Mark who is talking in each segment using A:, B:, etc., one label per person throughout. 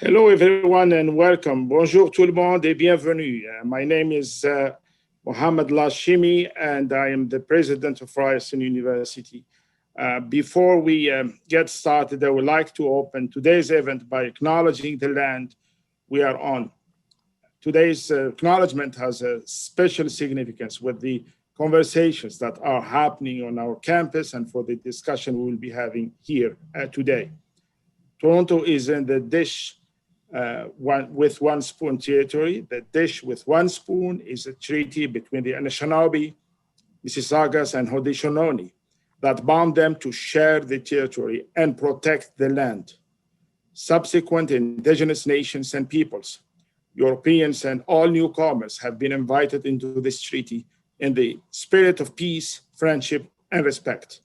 A: Hello everyone and welcome. Bonjour tout le monde et bienvenue. My name is Mohammed Lashimi and I am the president of Ryerson University. Before we get started, I would like to open today's event by acknowledging the land we are on. Today's acknowledgement has a special significance with the conversations that are happening on our campus and for the discussion we will be having here today. Toronto is in the dish with one spoon territory. The dish with one spoon is a treaty between the Anishinaabe, Mississaugas, and Haudenosaunee that bound them to share the territory and protect the land. Subsequent Indigenous nations and peoples, Europeans and all newcomers have been invited into this treaty in the spirit of peace, friendship, and respect.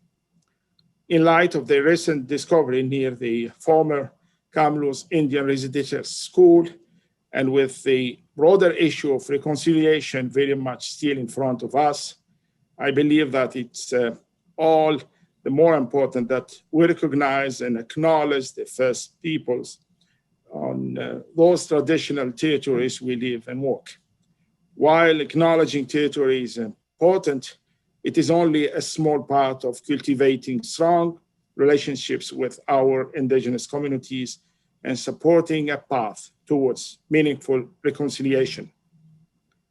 A: In light of the recent discovery near the former Kamloops Indian Residential School, and with the broader issue of reconciliation very much still in front of us, I believe that it's all the more important that we recognize and acknowledge the First Peoples on those traditional territories we live and work. While acknowledging territory is important, it is only a small part of cultivating strong relationships with our Indigenous communities and supporting a path towards meaningful reconciliation.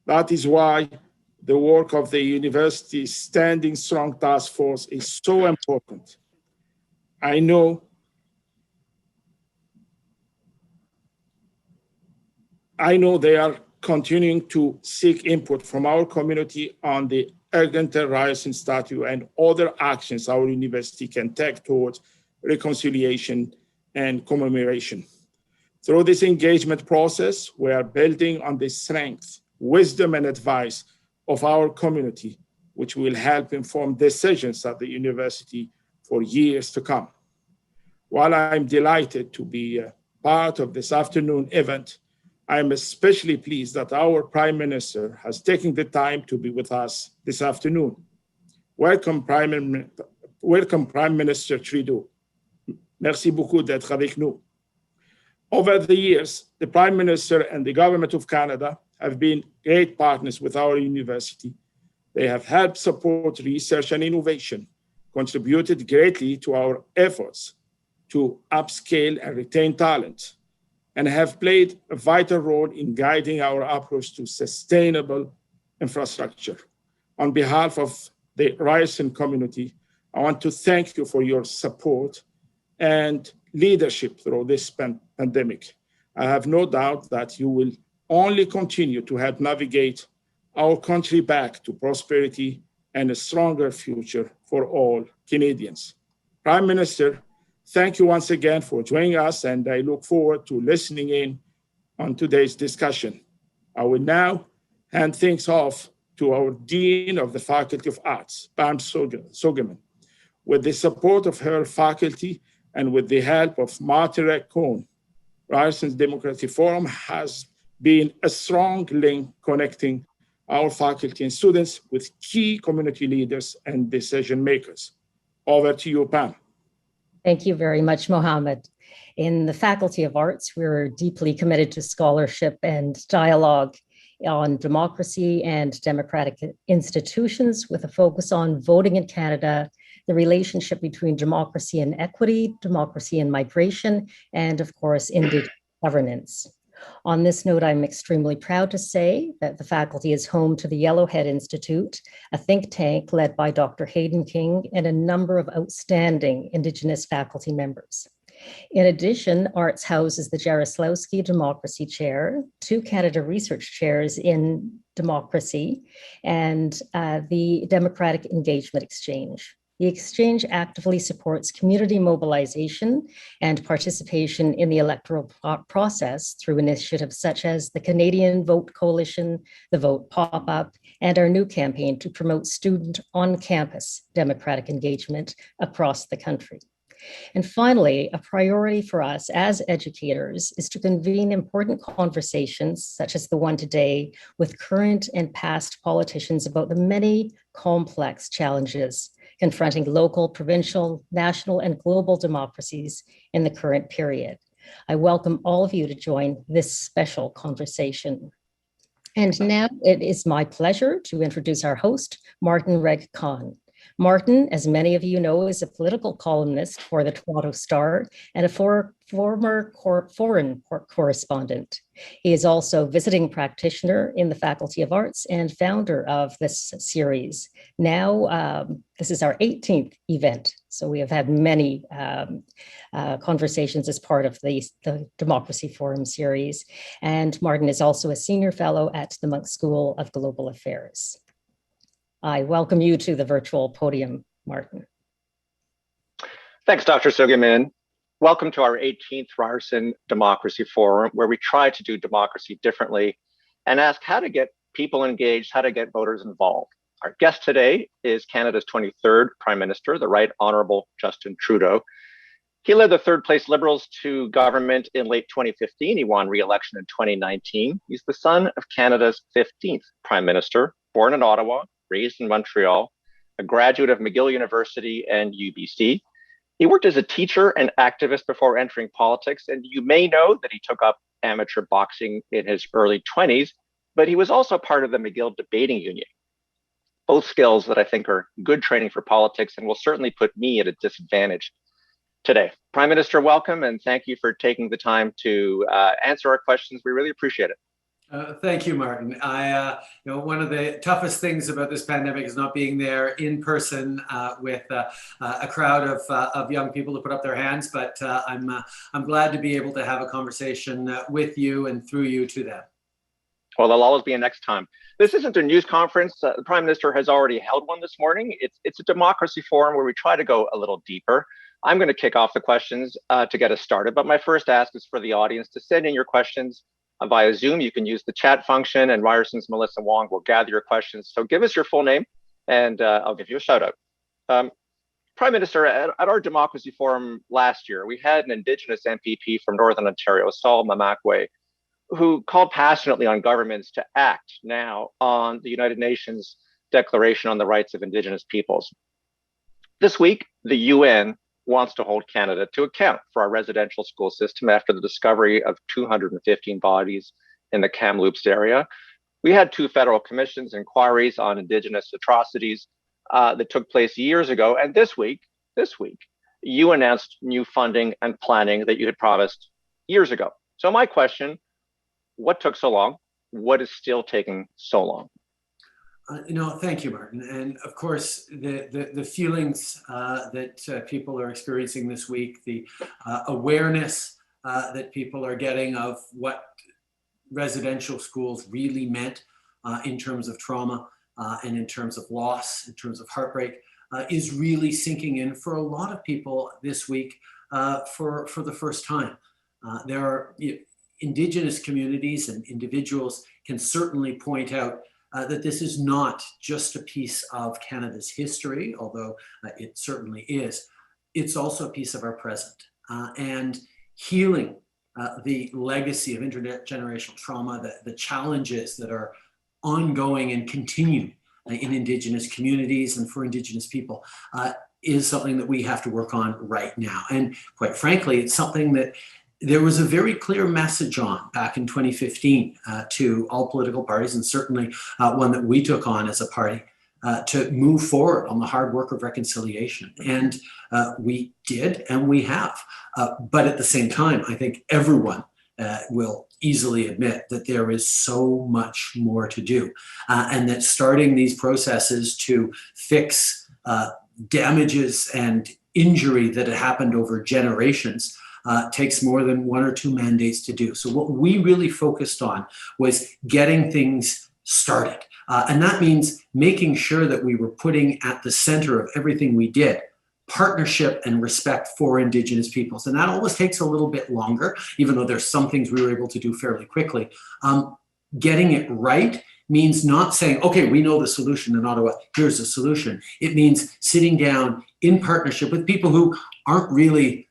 A: That is why the work of the university's Standing Strong Task Force is so important. I know they are continuing to seek input from our community on the Eglinton Ryerson statue and other actions our university can take towards reconciliation and commemoration. Through this engagement process, we are building on the strength, wisdom, and advice of our community, which will help inform decisions at the university for years to come. While I'm delighted to be part of this afternoon event, I am especially pleased that our Prime Minister has taken the time to be with us this afternoon. Welcome, Prime Minister Trudeau. Merci beaucoup d'être avec nous. Over the years, the Prime Minister and the Government of Canada have been great partners with our university. They have helped support research and innovation, contributed greatly to our efforts to upscale and retain talent, and have played a vital role in guiding our approach to sustainable infrastructure. On behalf of the Ryerson community, I want to thank you for your support and leadership through this pandemic. I have no doubt that you will only continue to help navigate our country back to prosperity and a stronger future for all Canadians. Prime Minister, thank you once again for joining us, and I look forward to listening in on today's discussion. I will now hand things off to our Dean of the Faculty of Arts, Pam Sogeman. With the support of her faculty and with the help of Martin Regg Cohn, Ryerson Democracy Forum has been a strong link connecting our faculty and students with key community leaders and decision makers. Over to you, Pam.
B: Thank you very much, Mohammed. In the Faculty of Arts, we're deeply committed to scholarship and dialogue on democracy and democratic institutions with a focus on voting in Canada, the relationship between democracy and equity, democracy and migration, and of course, Indigenous governance. On this note, I'm extremely proud to say that the faculty is home to the Yellowhead Institute, a think tank led by Dr. Hayden King and a number of outstanding Indigenous faculty members. In addition, Arts houses the Jaroslawski Democracy Chair, 2 Canada Research Chairs in Democracy, and the Democratic Engagement Exchange. The exchange actively supports community mobilization and participation in the electoral process through initiatives such as the Canadian Vote Coalition, the Vote Pop-Up, and our new campaign to promote student on-campus democratic engagement across the country. And finally, a priority for us as educators is to convene important conversations, such as the one today, with current and past politicians about the many complex challenges confronting local, provincial, national, and global democracies in the current period. I welcome all of you to join this special conversation. And now it is my pleasure to introduce our host, Martin Regg Cohn. Martin, as many of you know, is a political columnist for the Toronto Star and a former foreign correspondent. He is also visiting practitioner in the Faculty of Arts and founder of this series. Now, this is our 18th event, so we have had many conversations as part of the Democracy Forum series. And Martin is also a senior fellow at the Munk School of Global Affairs. I welcome you to the virtual podium, Martin.
C: Thanks, Dr. Sugerman. Welcome to our 18th Ryerson Democracy Forum, where we try to do democracy differently and ask how to get people engaged, how to get voters involved. Our guest today is Canada's 23rd Prime Minister, the Right Honourable Justin Trudeau. He led the third place Liberals to government in late 2015. He won re-election in 2019. He's the son of Canada's 15th Prime Minister, born in Ottawa, raised in Montreal, a graduate of McGill University and UBC. He worked as a teacher and activist before entering politics, and you may know that he took up amateur boxing in his early 20s, but he was also part of the McGill Debating Union. Both skills that I think are good training for politics and will certainly put me at a disadvantage today. Prime Minister, welcome, and thank you for taking the time to answer our questions. We really appreciate it.
D: Thank you, Martin. One of the toughest things about this pandemic is not being there in person with a crowd of young people to put up their hands. But I'm glad to be able to have a conversation with you and through you to them.
C: Well, there'll always be a next time. This isn't a news conference. The Prime Minister has already held one this morning. It's a democracy forum where we try to go a little deeper. I'm going to kick off the questions to get us started. But my first ask is for the audience to send in your questions via Zoom. You can use the chat function, and Ryerson's Melissa Wong will gather your questions. So give us your full name, and I'll give you a shout out. Prime Minister, at our Democracy Forum last year, we had an Indigenous MPP from Northern Ontario, Saul Mamakwe, who called passionately on governments to act now on the United Nations Declaration on the Rights of Indigenous Peoples. This week, the UN wants to hold Canada to account for our residential school system after the discovery of 215 bodies in the Kamloops area. We had two federal commissions inquiries on Indigenous atrocities that took place years ago. And this week, you announced new funding and planning that you had promised years ago. So my question, what took so long? What is still taking so long?
D: Thank you, Martin. And of course, the feelings that people are experiencing this week, the awareness that people are getting of what residential schools really meant in terms of trauma and in terms of loss, in terms of heartbreak, is really sinking in for a lot of people this week for the first time. There are Indigenous communities and individuals can certainly point out that this is not just a piece of Canada's history, although it certainly is. It's also a piece of our present. And healing the legacy of intergenerational trauma, the challenges that are ongoing and continue in Indigenous communities and for Indigenous people is something that we have to work on right now. And quite frankly, it's something that there was a very clear message on back in 2015 to all political parties, and certainly one that we took on as a party to move forward on the hard work of reconciliation. And we did, and we have. But at the same time, I think everyone will easily admit that there is so much more to do, and that starting these processes to fix damages and injury that had happened over generations takes more than one or two mandates to do. So what we really focused on was getting things started. And that means making sure that we were putting at the center of everything we did partnership and respect for Indigenous peoples. And that always takes a little bit longer, even though there's some things we were able to do fairly quickly. Getting it right means not saying, okay, we know the solution in Ottawa, here's the solution. It means sitting down in partnership with people who aren't really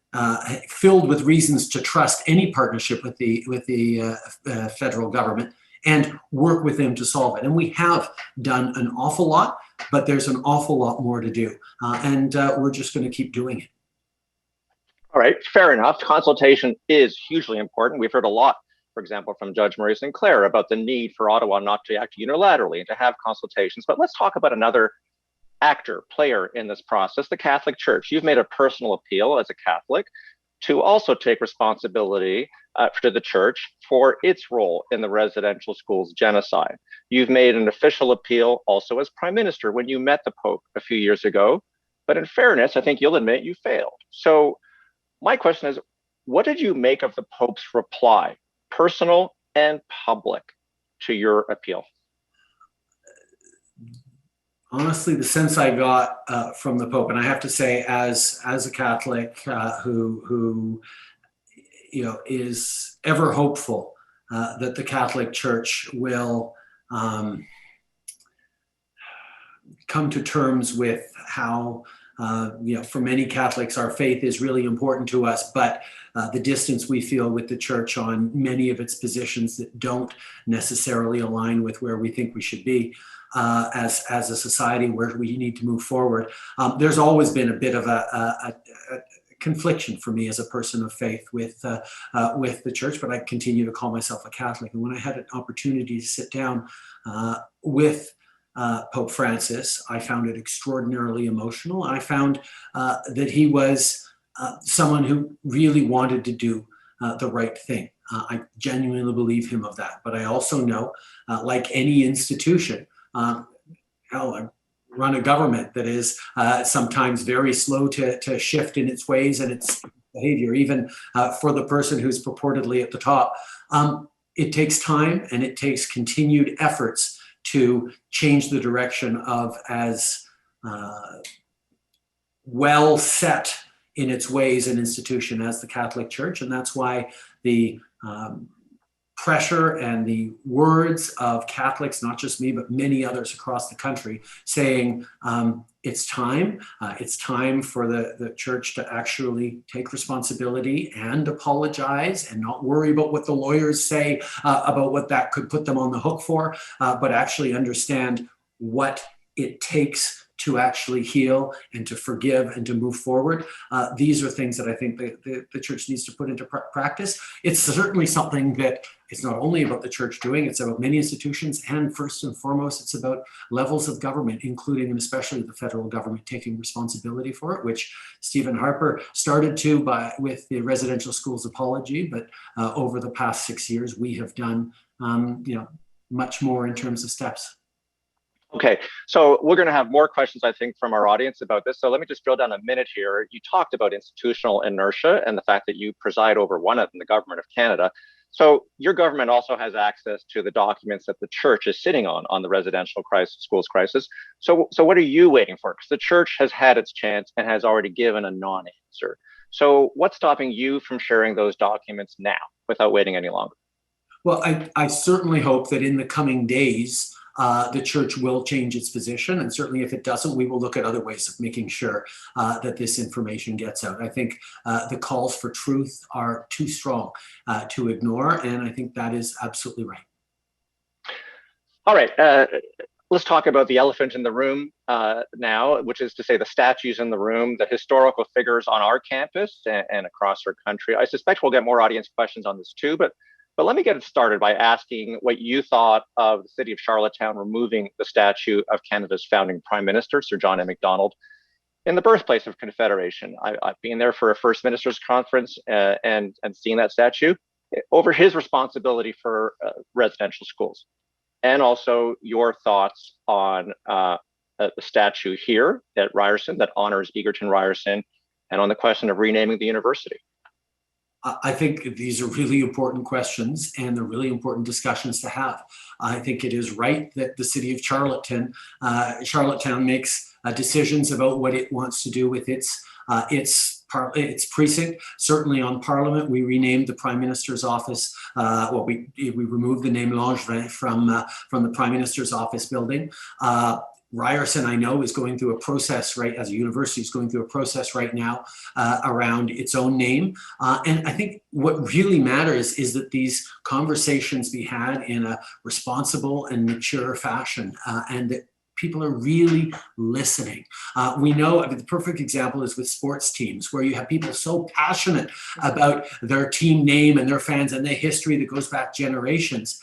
D: filled with reasons to trust any partnership with the federal government, and work with them to solve it. And we have done an awful lot, but there's an awful lot more to do. And we're just going to keep doing it.
C: All right, fair enough. Consultation is hugely important. We've heard a lot, for example, from Judge Marie Sinclair about the need for Ottawa not to act unilaterally and to have consultations. But let's talk about another player in this process, the Catholic Church. You've made a personal appeal as a Catholic to also take responsibility to the church for its role in the residential schools genocide. You've made an official appeal also as Prime Minister when you met the Pope a few years ago. But in fairness, I think you'll admit you failed. So my question is, what did you make of the Pope's reply, personal and public, to your appeal?
D: Honestly, the sense I got from the Pope, and I have to say, as a Catholic who is ever hopeful that the Catholic Church will come to terms with how, for many Catholics, our faith is really important to us, but the distance we feel with the Church on many of its positions that don't necessarily align with where we think we should be. As a society where we need to move forward. There's always been a bit of a confliction for me as a person of faith with the Church, but I continue to call myself a Catholic. And when I had an opportunity to sit down with Pope Francis, I found it extraordinarily emotional. I found that he was someone who really wanted to do the right thing. I genuinely believe him of that. But I also know, like any institution, I run a government that is sometimes very slow to shift in its ways and its behavior, even for the person who's purportedly at the top. It takes time and it takes continued efforts to change the direction of as well set in its ways an institution as the Catholic Church. And that's why the pressure and the words of Catholics, not just me, but many others across the country, saying it's time for the Church to actually take responsibility and apologize and not worry about what the lawyers say about what that could put them on the hook for, but actually understand what it takes to actually heal and to forgive and to move forward. These are things that I think the Church needs to put into practice. It's certainly something that it's not only about the Church doing, it's about many institutions, and first and foremost, it's about levels of government, including and especially the federal government taking responsibility for it, which Stephen Harper started with the residential schools apology, but over the past 6 years, we have done much more in terms of steps.
C: Okay, so we're going to have more questions, I think, from our audience about this. So let me just drill down a minute here. You talked about institutional inertia and the fact that you preside over one of them, the Government of Canada. So your government also has access to the documents that the Church is sitting on the residential schools crisis. So what are you waiting for? Because the Church has had its chance and has already given a non-answer. So what's stopping you from sharing those documents now without waiting any longer?
D: Well, I certainly hope that in the coming days, the Church will change its position. And certainly if it doesn't, we will look at other ways of making sure that this information gets out. I think the calls for truth are too strong to ignore. And I think that is absolutely right.
C: All right. Let's talk about the elephant in the room now, which is to say the statues in the room, the historical figures on our campus and across our country. I suspect we'll get more audience questions on this too, but let me get it started by asking what you thought of the city of Charlottetown removing the statue of Canada's founding Prime Minister, Sir John A. Macdonald, in the birthplace of Confederation. I've been there for a First Ministers Conference and seen that statue over his responsibility for residential schools. And also your thoughts on the statue here at Ryerson that honors Egerton Ryerson, and on the question of renaming the university.
D: I think these are really important questions and they're really important discussions to have. I think it is right that the city of Charlottetown makes decisions about what it wants to do with its precinct. Certainly on Parliament, we renamed the Prime Minister's office. We removed the name Langevin from the Prime Minister's office building. Ryerson, I know, is going through a process, right, as a university, is going through a process right now around its own name. And I think what really matters is that these conversations be had in a responsible and mature fashion, and that people are really listening. We know, I mean, the perfect example is with sports teams, where you have people so passionate about their team name and their fans and their history that goes back generations.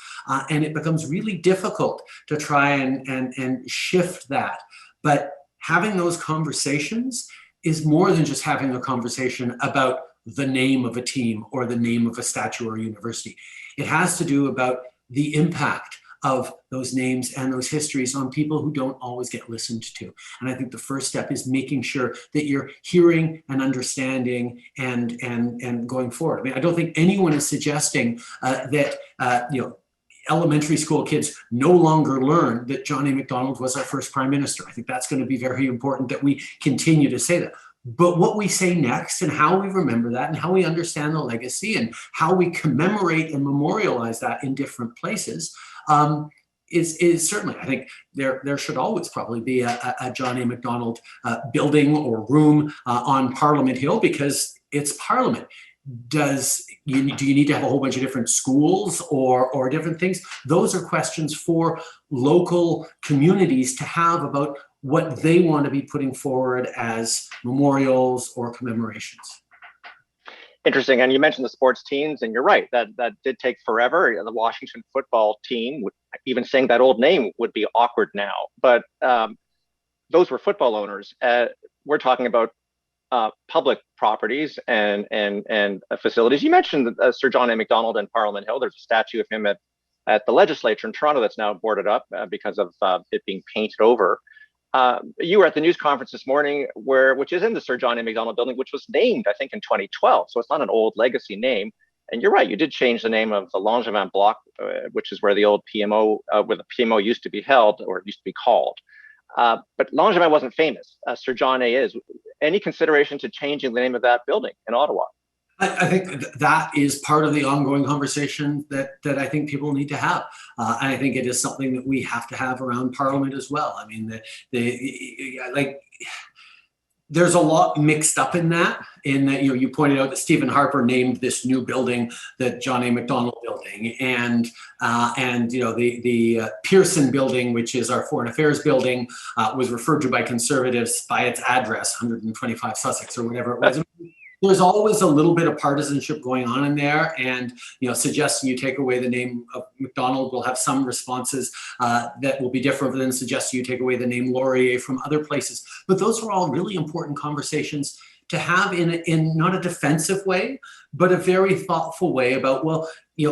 D: And it becomes really difficult to try and shift that. But having those conversations is more than just having a conversation about the name of a team or the name of a statue or university. It has to do about the impact of those names and those histories on people who don't always get listened to. And I think the first step is making sure that you're hearing and understanding and going forward. I mean, I don't think anyone is suggesting that elementary school kids no longer learn that John A. Macdonald was our first prime minister. I think that's going to be very important that we continue to say that. But what we say next and how we remember that and how we understand the legacy and how we commemorate and memorialize that in different places is certainly, I think there should always probably be a John A. Macdonald building or room on Parliament Hill, because it's Parliament. Do you need to have a whole bunch of different schools or different things? Those are questions for local communities to have about what they want to be putting forward as memorials or commemorations.
C: Interesting. And you mentioned the sports teams, and you're right, that did take forever. The Washington football team, even saying that old name would be awkward now. But those were football owners. We're talking about public properties and facilities. You mentioned Sir John A. Macdonald and Parliament Hill. There's a statue of him at the legislature in Toronto that's now boarded up because of it being painted over. You were at the news conference this morning, which is in the Sir John A. Macdonald building, which was named, I think, in 2012. So it's not an old legacy name. And you're right, you did change the name of the Langevin block, which is where the old PMO, where the PMO used to be held, or it used to be called. But Langevin wasn't famous. Sir John A. is. Any consideration to changing the name of that building in Ottawa?
D: I think that is part of the ongoing conversation that I think people need to have. And I think it is something that we have to have around Parliament as well. I mean, there's a lot mixed up in that. You pointed out that Stephen Harper named this new building the John A. Macdonald building, and the Pearson building, which is our foreign affairs building, was referred to by Conservatives by its address, 125 Sussex or whatever it was. There's always a little bit of partisanship going on in there, and suggesting you take away the name of Macdonald will have some responses that will be different than suggesting you take away the name Laurier from other places. But those are all really important conversations to have in not a defensive way, but a very thoughtful way about,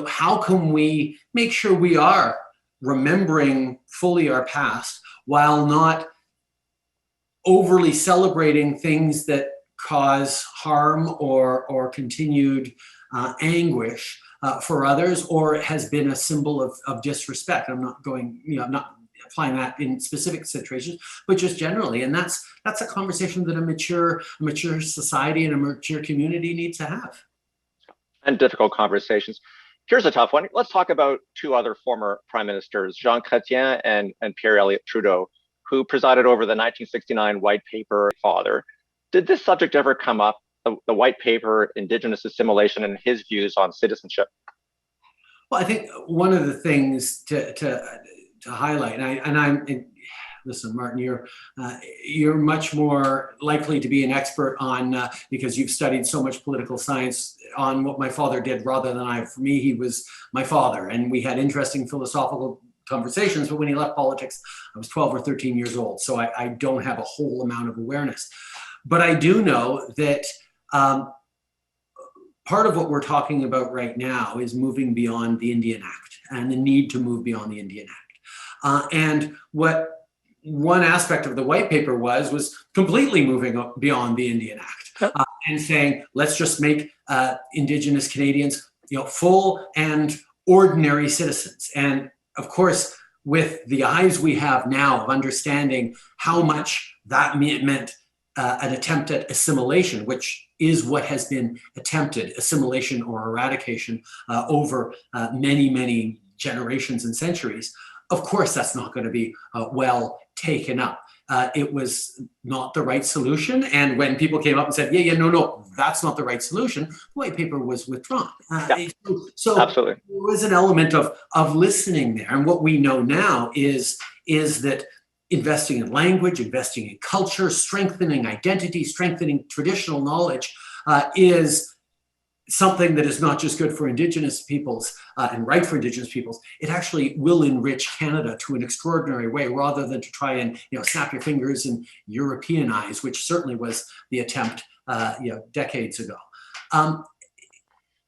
D: how can we make sure we are remembering fully our past while not overly celebrating things that cause harm or continued anguish for others, or it has been a symbol of disrespect. I'm not going, I'm not applying that in specific situations, but just generally. And that's a conversation that a mature society and a mature community needs to have.
C: And difficult conversations. Here's a tough one. Let's talk about two other former prime ministers, Jean Chrétien and Pierre Elliott Trudeau, who presided over the 1969 White Paper. Father. Did this subject ever come up, the White Paper, Indigenous assimilation, and his views on citizenship?
D: Well, I think one of the things to highlight, and listen, Martin, you're much more likely to be an expert on, because you've studied so much political science, on what my father did rather than I. For me, he was my father, and we had interesting philosophical conversations, but when he left politics, I was 12 or 13 years old, so I don't have a whole amount of awareness. But I do know that part of what we're talking about right now is moving beyond the Indian Act and the need to move beyond the Indian Act. And what one aspect of the White Paper was completely moving beyond the Indian Act and saying, let's just make Indigenous Canadians, full and ordinary citizens. And of course, with the eyes we have now of understanding how much that meant an attempt at assimilation, which is what has been attempted, assimilation or eradication over many, many generations and centuries. Of course, that's not going to be well taken up. It was not the right solution. And when people came up and said, no, that's not the right solution, the White Paper was withdrawn. So absolutely. There was an element of listening there. And what we know now is that investing in language, investing in culture, strengthening identity, strengthening traditional knowledge is something that is not just good for Indigenous peoples and right for Indigenous peoples. It actually will enrich Canada to an extraordinary way, rather than to try and snap your fingers and Europeanize, which certainly was the attempt decades ago.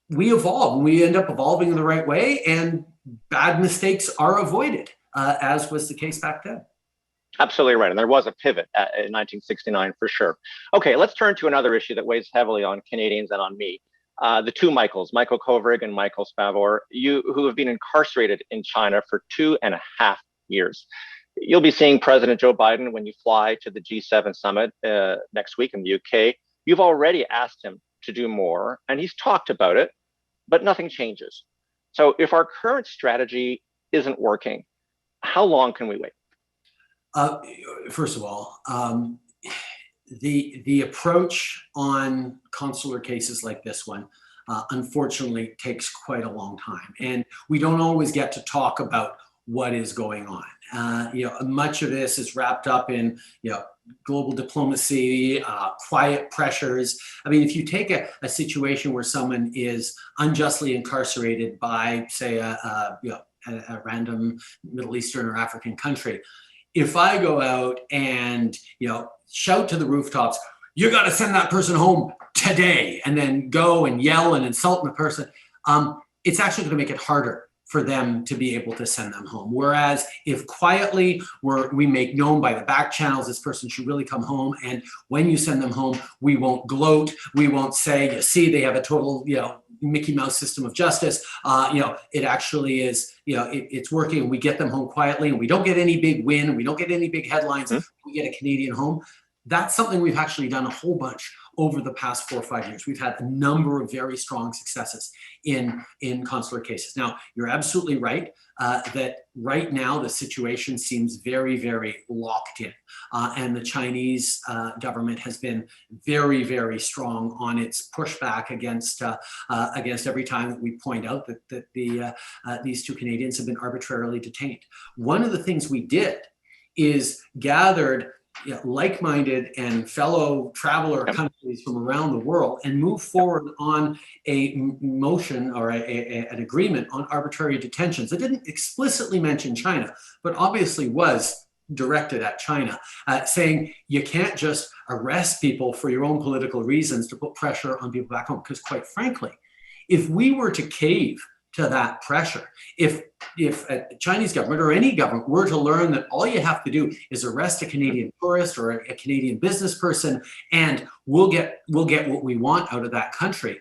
D: We evolve, and we end up evolving in the right way, and bad mistakes are avoided, as was the case back then.
C: Absolutely right. And there was a pivot in 1969 for sure. Okay, let's turn to another issue that weighs heavily on Canadians and on me. The two Michaels, Michael Kovrig and Michael Spavor, who have been incarcerated in China for 2.5 years. You'll be seeing President Joe Biden when you fly to the G7 summit next week in the UK. You've already asked him to do more, and he's talked about it, but nothing changes. So if our current strategy isn't working, how long can we wait?
D: First of all, the approach on consular cases like this one, unfortunately, takes quite a long time, and we don't always get to talk about what is going on. Much of this is wrapped up in global diplomacy, quiet pressures. I mean, if you take a situation where someone is unjustly incarcerated by, say, a random Middle Eastern or African country, if I go out and shout to the rooftops, "You got to send that person home today," and then go and yell and insult the person, it's actually going to make it harder for them to be able to send them home. Whereas if quietly we make known by the back channels, this person should really come home, and when you send them home, we won't gloat, we won't say, "You see, they have a total Mickey Mouse system of justice." It actually is, it's working. We get them home quietly, and we don't get any big win, and we don't get any big headlines. We get a Canadian home. That's something we've actually done a whole bunch over the past 4 or 5 years. We've had a number of very strong successes in consular cases. Now, you're absolutely right that right now the situation seems very, very locked in. And the Chinese government has been very, very strong on its pushback against every time that we point out that these two Canadians have been arbitrarily detained. One of the things we did is gathered like-minded and fellow traveler countries from around the world and move forward on a motion or an agreement on arbitrary detentions. It didn't explicitly mention China, but obviously was directed at China, saying you can't just arrest people for your own political reasons to put pressure on people back home. Because quite frankly, if we were to cave to that pressure, if a Chinese government or any government were to learn that all you have to do is arrest a Canadian tourist or a Canadian business person and we'll get what we want out of that country,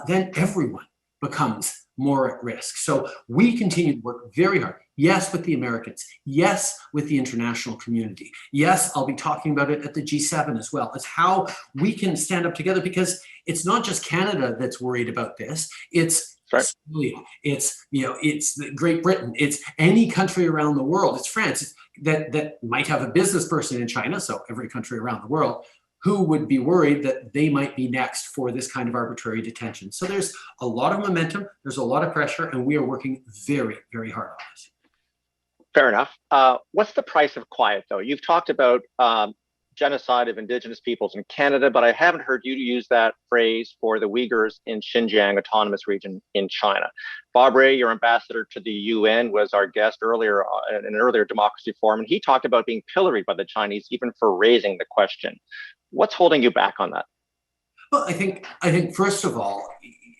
D: then everyone becomes more at risk. So we continue to work very hard. Yes, with the Americans. Yes, with the international community. Yes, I'll be talking about it at the G7 as well, as how we can stand up together, because it's not just Canada that's worried about this. It's Australia, it's Great Britain, it's any country around the world, it's France that might have a business person in China, so every country around the world, who would be worried that they might be next for this kind of arbitrary detention. So there's a lot of momentum, there's a lot of pressure, and we are working very, very hard on this.
C: Fair enough. What's the price of quiet, though? You've talked about genocide of Indigenous peoples in Canada, but I haven't heard you use that phrase for the Uyghurs in Xinjiang Autonomous Region in China. Bob Ray, your ambassador to the UN, was our guest earlier in an earlier Democracy Forum, and he talked about being pilloried by the Chinese even for raising the question. What's holding you back on that?
D: Well, I think first of all,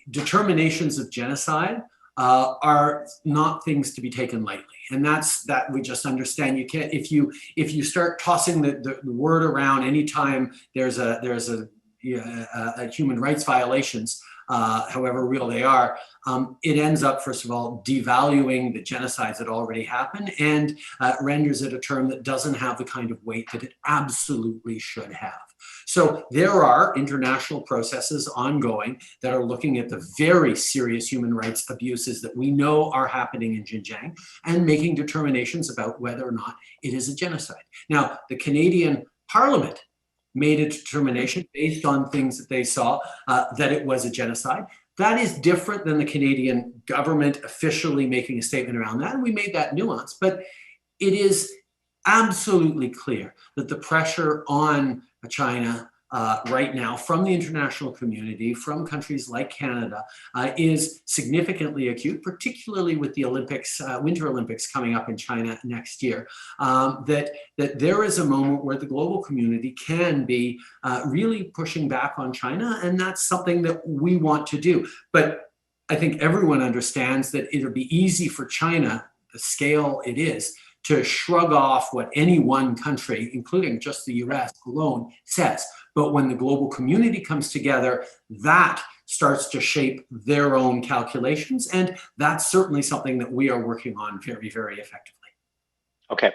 D: determinations of genocide are not things to be taken lightly, and that we just understand. You can't, if you start tossing the word around anytime there's a human rights violations, however real they are, it ends up, first of all, devaluing the genocides that already happened and renders it a term that doesn't have the kind of weight that it absolutely should have. So there are international processes ongoing that are looking at the very serious human rights abuses that we know are happening in Xinjiang and making determinations about whether or not it is a genocide. Now, the Canadian Parliament made a determination based on things that they saw that it was a genocide. That is different than the Canadian government officially making a statement around that, and we made that nuance. But it is absolutely clear that the pressure on China right now from the international community, from countries like Canada, is significantly acute, particularly with the Olympics, Winter Olympics coming up in China next year, that there is a moment where the global community can be really pushing back on China, and that's something that we want to do. But I think everyone understands that it'll be easy for China, the scale it is, to shrug off what any one country, including just the US alone, says. But when the global community comes together, that starts to shape their own calculations. And that's certainly something that we are working on very, very effectively.
C: Okay.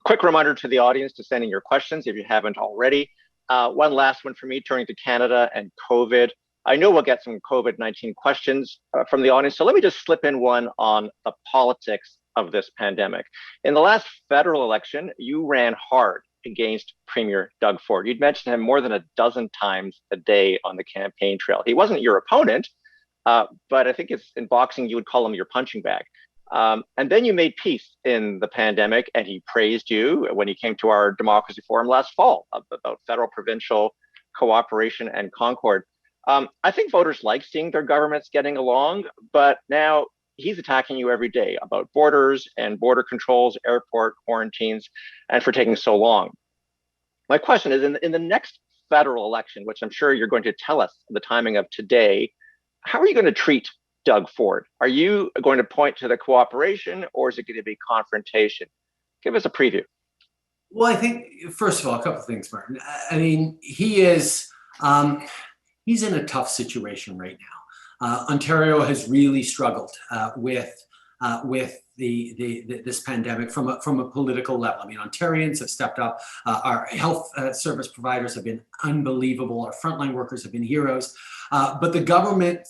C: Quick reminder to the audience to send in your questions if you haven't already. One last one for me, turning to Canada and COVID. I know we'll get some COVID-19 questions from the audience. So let me just slip in one on the politics of this pandemic. In the last federal election, you ran hard against Premier Doug Ford. You'd mentioned him more than a dozen times a day on the campaign trail. He wasn't your opponent, but I think it's in boxing, you would call him your punching bag. And then you made peace in the pandemic, and he praised you when he came to our Democracy Forum last fall about federal provincial cooperation and concord. I think voters like seeing their governments getting along, but now he's attacking you every day about borders and border controls, airport quarantines, and for taking so long. My question is, in the next federal election, which I'm sure you're going to tell us the timing of today, how are you going to treat Doug Ford? Are you going to point to the cooperation, or is it going to be confrontation? Give us a preview.
D: Well, I think, first of all, a couple of things, Martin. I mean, he is, he's in a tough situation right now. Ontario has really struggled with this pandemic from a political level. I mean, Ontarians have stepped up. Our health service providers have been unbelievable. Our frontline workers have been heroes. But the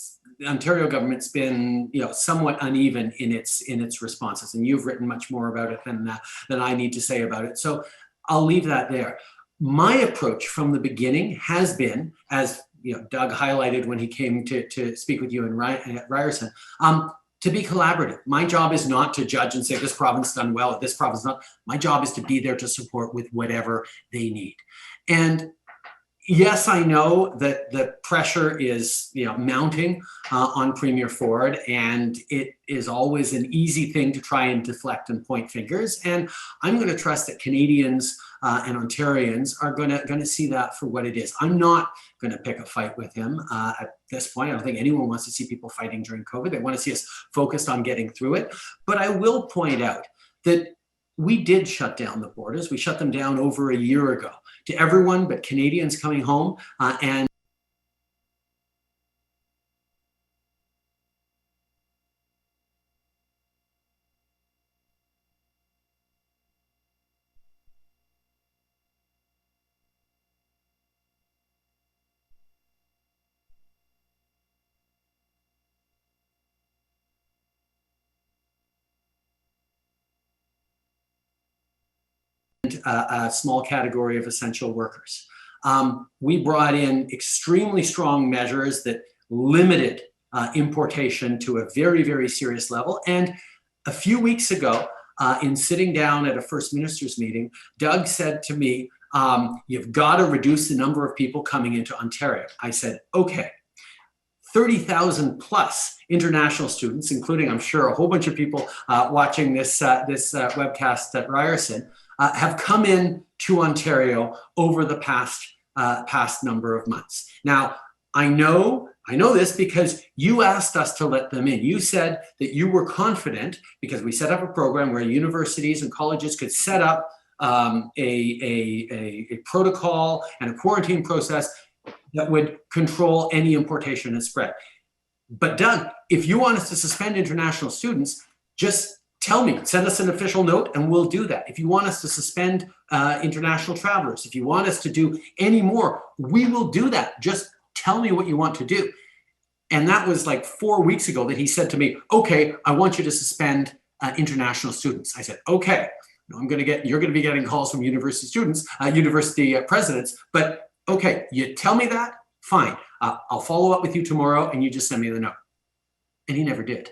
D: Ontario government's been, somewhat uneven in its responses, and you've written much more about it than I need to say about it. So I'll leave that there. My approach from the beginning has been, as Doug highlighted when he came to speak with you in Ryerson, to be collaborative. My job is not to judge and say this province done well, this province not. My job is to be there to support with whatever they need. And yes, I know that the pressure is mounting on Premier Ford, and it is always an easy thing to try and deflect and point fingers. And I'm going to trust that Canadians and Ontarians are going to see that for what it is. I'm not going to pick a fight with him at this point. I don't think anyone wants to see people fighting during COVID. They want to see us focused on getting through it. But I will point out that we did shut down the borders. We shut them down over a year ago to everyone but Canadians coming home and a small category of essential workers. We brought in extremely strong measures that limited importation to a very, very serious level. And a few weeks ago, in sitting down at a First Minister's meeting, Doug said to me, you've got to reduce the number of people coming into Ontario. I said, okay. 30,000 plus international students, including, I'm sure, a whole bunch of people watching this webcast at Ryerson, have come in to Ontario over the past number of months. Now, I know this because you asked us to let them in. You said that you were confident because we set up a program where universities and colleges could set up a protocol and a quarantine process that would control any importation and spread. But Doug, if you want us to suspend international students, just tell me, send us an official note and we'll do that. If you want us to suspend international travelers, if you want us to do any more, we will do that. Just tell me what you want to do. And that was like 4 weeks ago that he said to me, okay, I want you to suspend international students. I said, okay, you're going to be getting calls from university students, university presidents, but okay, you tell me that, fine. I'll follow up with you tomorrow and you just send me the note. And he never did.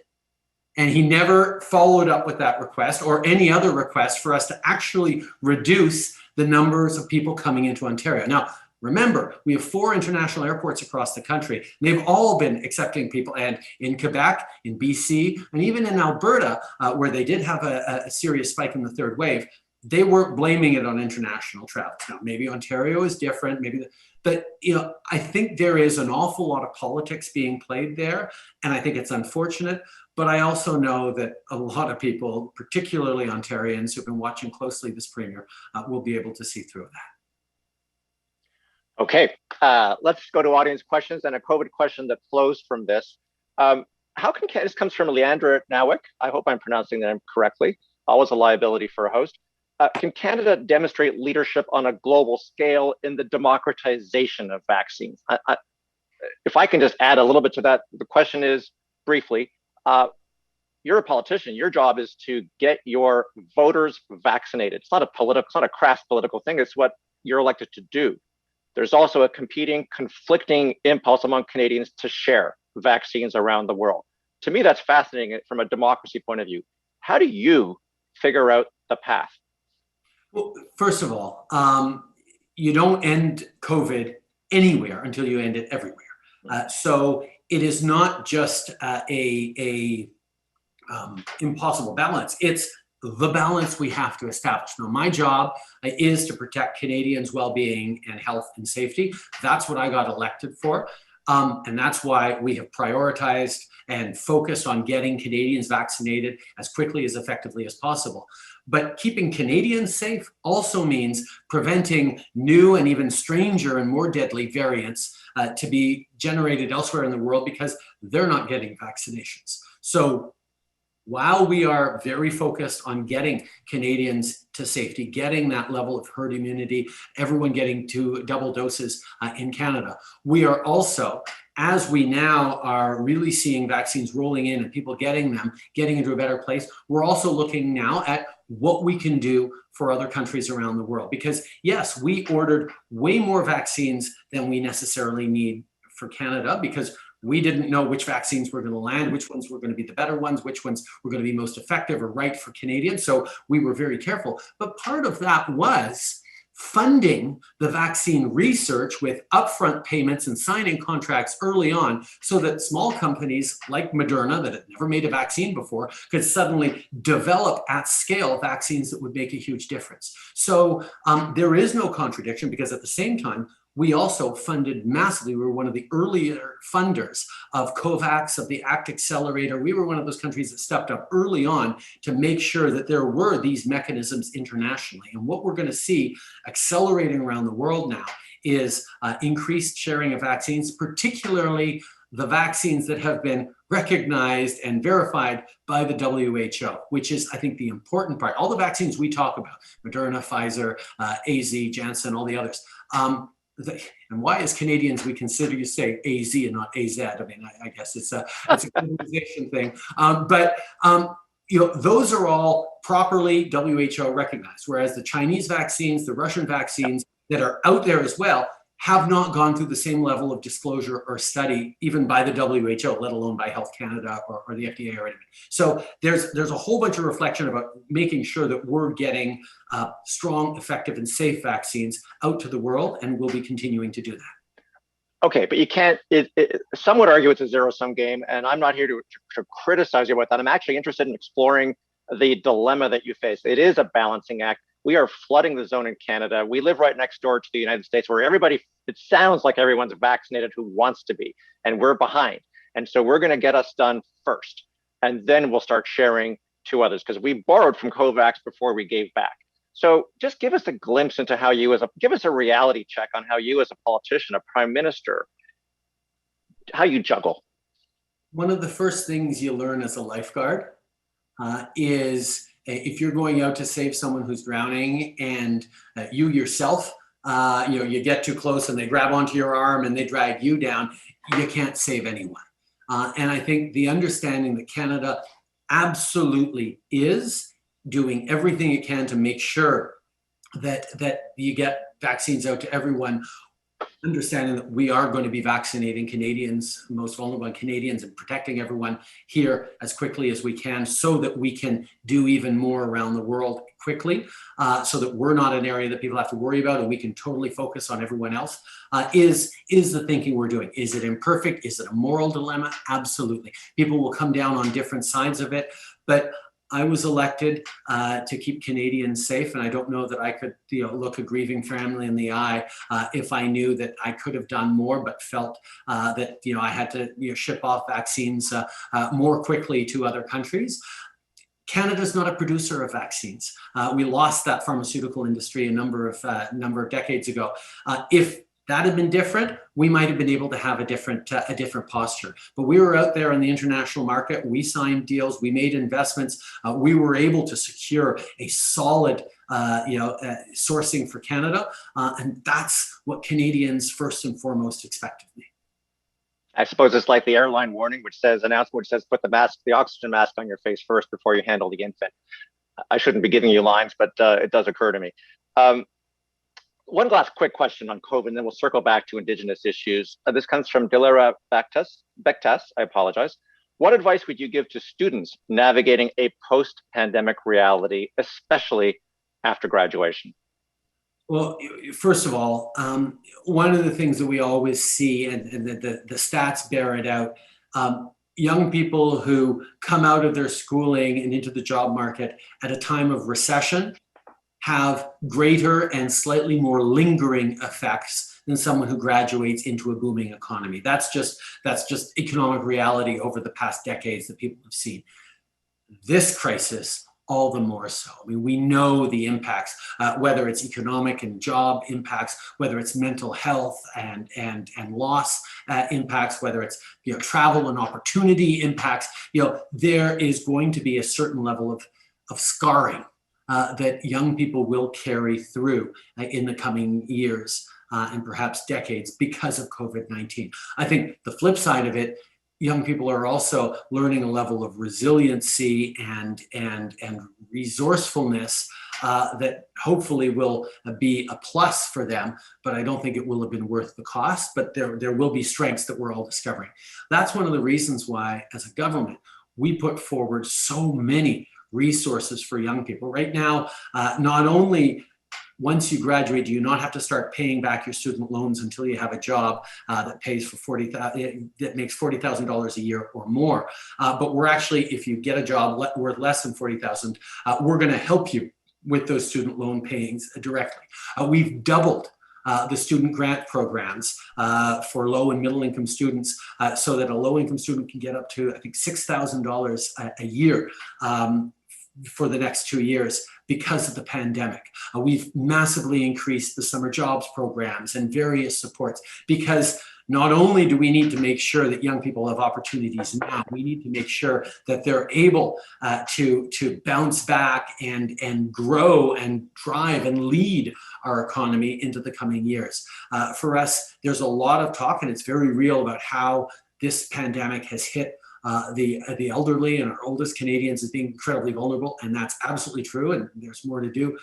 D: And he never followed up with that request or any other request for us to actually reduce the numbers of people coming into Ontario. Now, remember, we have 4 international airports across the country. They've all been accepting people, and in Quebec, in BC, and even in Alberta, where they did have a serious spike in the 3rd wave, they weren't blaming it on international travel. Now, maybe Ontario is different, but I think there is an awful lot of politics being played there, and I think it's unfortunate. But I also know that a lot of people, particularly Ontarians who've been watching closely this premier, will be able to see through that.
C: Okay, let's go to audience questions and a COVID question that flows from this. This comes from Leandra Nowick. I hope I'm pronouncing that correctly. Always a liability for a host. Can Canada demonstrate leadership on a global scale in the democratization of vaccines? If I can just add a little bit to that, the question is, briefly, you're a politician. Your job is to get your voters vaccinated. It's not a crass political thing. It's what you're elected to do. There's also a conflicting impulse among Canadians to share vaccines around the world. To me, that's fascinating from a democracy point of view. How do you figure out the path?
D: Well, first of all, you don't end COVID anywhere until you end it everywhere. So it is not just a impossible balance. It's the balance we have to establish. Now, my job is to protect Canadians' well-being and health and safety. That's what I got elected for. And that's why we have prioritized and focused on getting Canadians vaccinated as quickly as effectively as possible. But keeping Canadians safe also means preventing new and even stranger and more deadly variants to be generated elsewhere in the world because they're not getting vaccinations. So while we are very focused on getting Canadians to safety, getting that level of herd immunity, everyone getting 2 double doses in Canada, we are also, as we now are really seeing vaccines rolling in and people getting them, getting into a better place, we're also looking now at what we can do for other countries around the world. Because yes, we ordered way more vaccines than we necessarily need for Canada because we didn't know which vaccines were going to land, which ones were going to be the better ones, which ones were going to be most effective or right for Canadians. So we were very careful. But part of that was funding the vaccine research with upfront payments and signing contracts early on so that small companies like Moderna that had never made a vaccine before could suddenly develop at scale vaccines that would make a huge difference. So there is no contradiction because at the same time, we also funded massively. We were one of the earlier funders of COVAX, of the ACT Accelerator. We were one of those countries that stepped up early on to make sure that there were these mechanisms internationally. And what we're going to see accelerating around the world now is increased sharing of vaccines, particularly the vaccines that have been recognized and verified by the WHO, which is, I think, the important part. All the vaccines we talk about, Moderna, Pfizer, AZ, Janssen, all the others, and why as Canadians we consider you say AZ and not AZ? I mean, I guess it's a globalization thing. But those are all properly WHO recognized, whereas the Chinese vaccines, the Russian vaccines that are out there as well have not gone through the same level of disclosure or study, even by the WHO, let alone by Health Canada or the FDA or anything. So there's a whole bunch of reflection about making sure that we're getting strong, effective, and safe vaccines out to the world, and we'll be continuing to do that.
C: Okay, but you can't, some would argue it's a zero-sum game, and I'm not here to criticize you about that. I'm actually interested in exploring the dilemma that you face. It is a balancing act. We are flooding the zone in Canada. We live right next door to the United States where everybody, it sounds like everyone's vaccinated who wants to be, and we're behind. And so we're gonna get us done first, and then we'll start sharing to others because we borrowed from COVAX before we gave back. So just give us a glimpse into how you give us a reality check on how you as a politician, a prime minister, how you juggle.
D: One of the first things you learn as a lifeguard is if you're going out to save someone who's drowning and you yourself, you get too close and they grab onto your arm and they drag you down, you can't save anyone. And I think the understanding that Canada absolutely is doing everything it can to make sure that you get vaccines out to everyone. understanding that we are going to be vaccinating Canadians, most vulnerable Canadians, and protecting everyone here as quickly as we can so that we can do even more around the world quickly, so that we're not an area that people have to worry about and we can totally focus on everyone else, is the thinking we're doing. Is it imperfect? Is it a moral dilemma? Absolutely. People will come down on different sides of it, but I was elected to keep Canadians safe, and I don't know that I could, look a grieving family in the eye if I knew that I could have done more, but felt that I had to ship off vaccines more quickly to other countries. Canada's not a producer of vaccines. We lost that pharmaceutical industry a number of decades ago. If that had been different, we might have been able to have a different posture. But we were out there in the international market. We signed deals. We made investments. We were able to secure a solid, sourcing for Canada, and that's what Canadians first and foremost expect of me.
C: I suppose it's like the airline warning, announcement which says put the oxygen mask on your face first before you handle the infant. I shouldn't be giving you lines, but it does occur to me. One last quick question on COVID, and then we'll circle back to Indigenous issues. This comes from Dilara Bektas, I apologize. What advice would you give to students navigating a post-pandemic reality, especially after graduation?
D: Well, first of all, one of the things that we always see, and the stats bear it out, young people who come out of their schooling and into the job market at a time of recession have greater and slightly more lingering effects than someone who graduates into a booming economy. That's just economic reality over the past decades that people have seen. This crisis, all the more so. I mean, we know the impacts, whether it's economic and job impacts, whether it's mental health and loss impacts, whether it's travel and opportunity impacts. There is going to be a certain level of scarring that young people will carry through in the coming years and perhaps decades because of COVID-19. I think the flip side of it, young people are also learning a level of resiliency and resourcefulness that hopefully will be a plus for them, but I don't think it will have been worth the cost, but there will be strengths that we're all discovering. That's one of the reasons why, as a government, we put forward so many resources for young people. Right now, not only once you graduate, do you not have to start paying back your student loans until you have a job that pays for that makes $40,000 a year or more. But we're actually, if you get a job worth less than $40,000, we're going to help you with those student loan payings directly. We've doubled the student grant programs for low and middle income students so that a low income student can get up to, I think, $6,000 a year for the next 2 years because of the pandemic. We've massively increased the summer jobs programs and various supports because not only do we need to make sure that young people have opportunities now, we need to make sure that they're able to bounce back and grow and drive and lead our economy into the coming years. For us, there's a lot of talk, and it's very real, about how this pandemic has hit the elderly and our oldest Canadians as being incredibly vulnerable, and that's absolutely true, and there's more to do.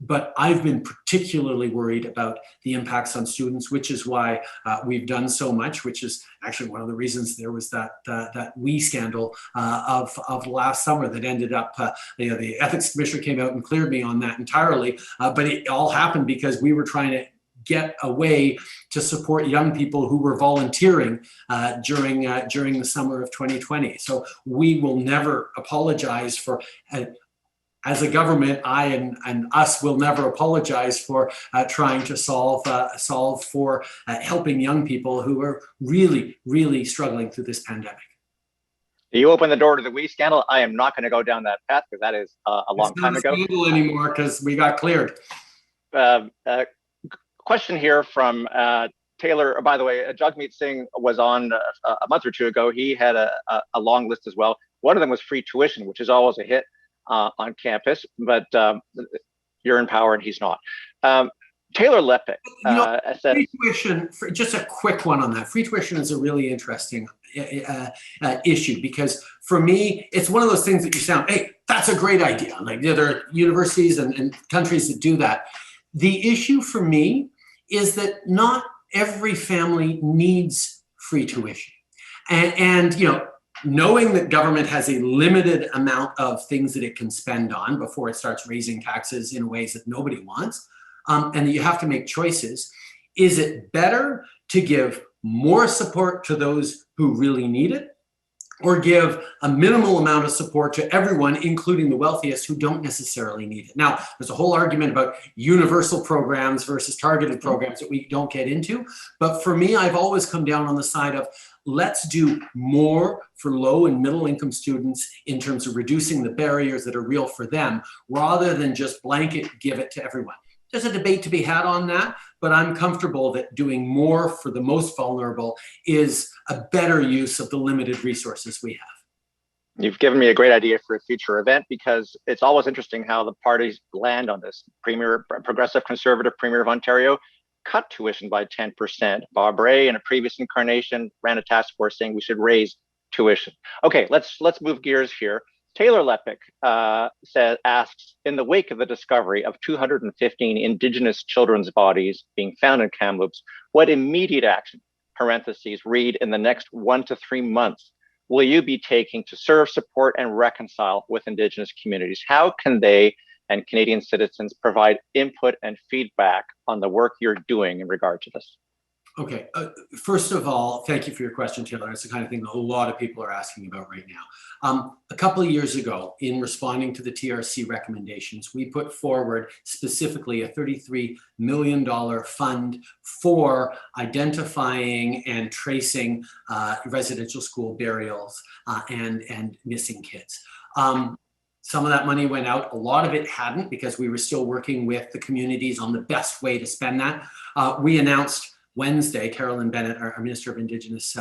D: But I've been particularly worried about the impacts on students, which is why we've done so much, which is actually one of the reasons there was that WE scandal of last summer that ended up, the ethics commissioner came out and cleared me on that entirely, but it all happened because we were trying to get a way to support young people who were volunteering during the summer of 2020. So we will never apologize for, as a government, I and us will never apologize for trying to solve for helping young people who are really, really struggling through this pandemic.
C: You open the door to the WE scandal. I am not going to go down that path because that is a long time ago.
D: It's not a scandal anymore because we got cleared.
C: Question here from Taylor. By the way, Jagmeet Singh was on a month or two ago. He had a long list as well. One of them was free tuition, which is always a hit on campus, but you're in power and he's not. Taylor Leppick said,
D: free tuition, just a quick one on that. Free tuition is a really interesting issue because for me, it's one of those things that you sound, hey, that's a great idea. Like there are universities and countries that do that. The issue for me is that not every family needs free tuition. And you know, knowing that government has a limited amount of things that it can spend on before it starts raising taxes in ways that nobody wants, and that you have to make choices, is it better to give more support to those who really need it, or give a minimal amount of support to everyone, including the wealthiest who don't necessarily need it? Now, there's a whole argument about universal programs versus targeted programs that we don't get into. But for me, I've always come down on the side of let's do more for low and middle income students in terms of reducing the barriers that are real for them, rather than just blanket give it to everyone. There's a debate to be had on that, but I'm comfortable that doing more for the most vulnerable is a better use of the limited resources we have.
C: You've given me a great idea for a future event, because it's always interesting how the parties land on this. Progressive Conservative Premier of Ontario cut tuition by 10%. Bob Rae, in a previous incarnation, ran a task force saying we should raise tuition. Okay, let's move gears here. Taylor Lepik asks, in the wake of the discovery of 215 Indigenous children's bodies being found in Kamloops, what immediate action, parentheses, read in the next 1 to 3 months, will you be taking to serve, support, and reconcile with Indigenous communities? How can they and Canadian citizens provide input and feedback on the work you're doing in regard to this?
D: Okay, first of all, thank you for your question, Taylor. It's the kind of thing that a lot of people are asking about right now. A couple of years ago, in responding to the TRC recommendations, we put forward specifically a $33 million fund for identifying and tracing residential school burials and missing kids. Some of that money went out. A lot of it hadn't, because we were still working with the communities on the best way to spend that. We announced Wednesday, Carolyn Bennett, our Minister of Indigenous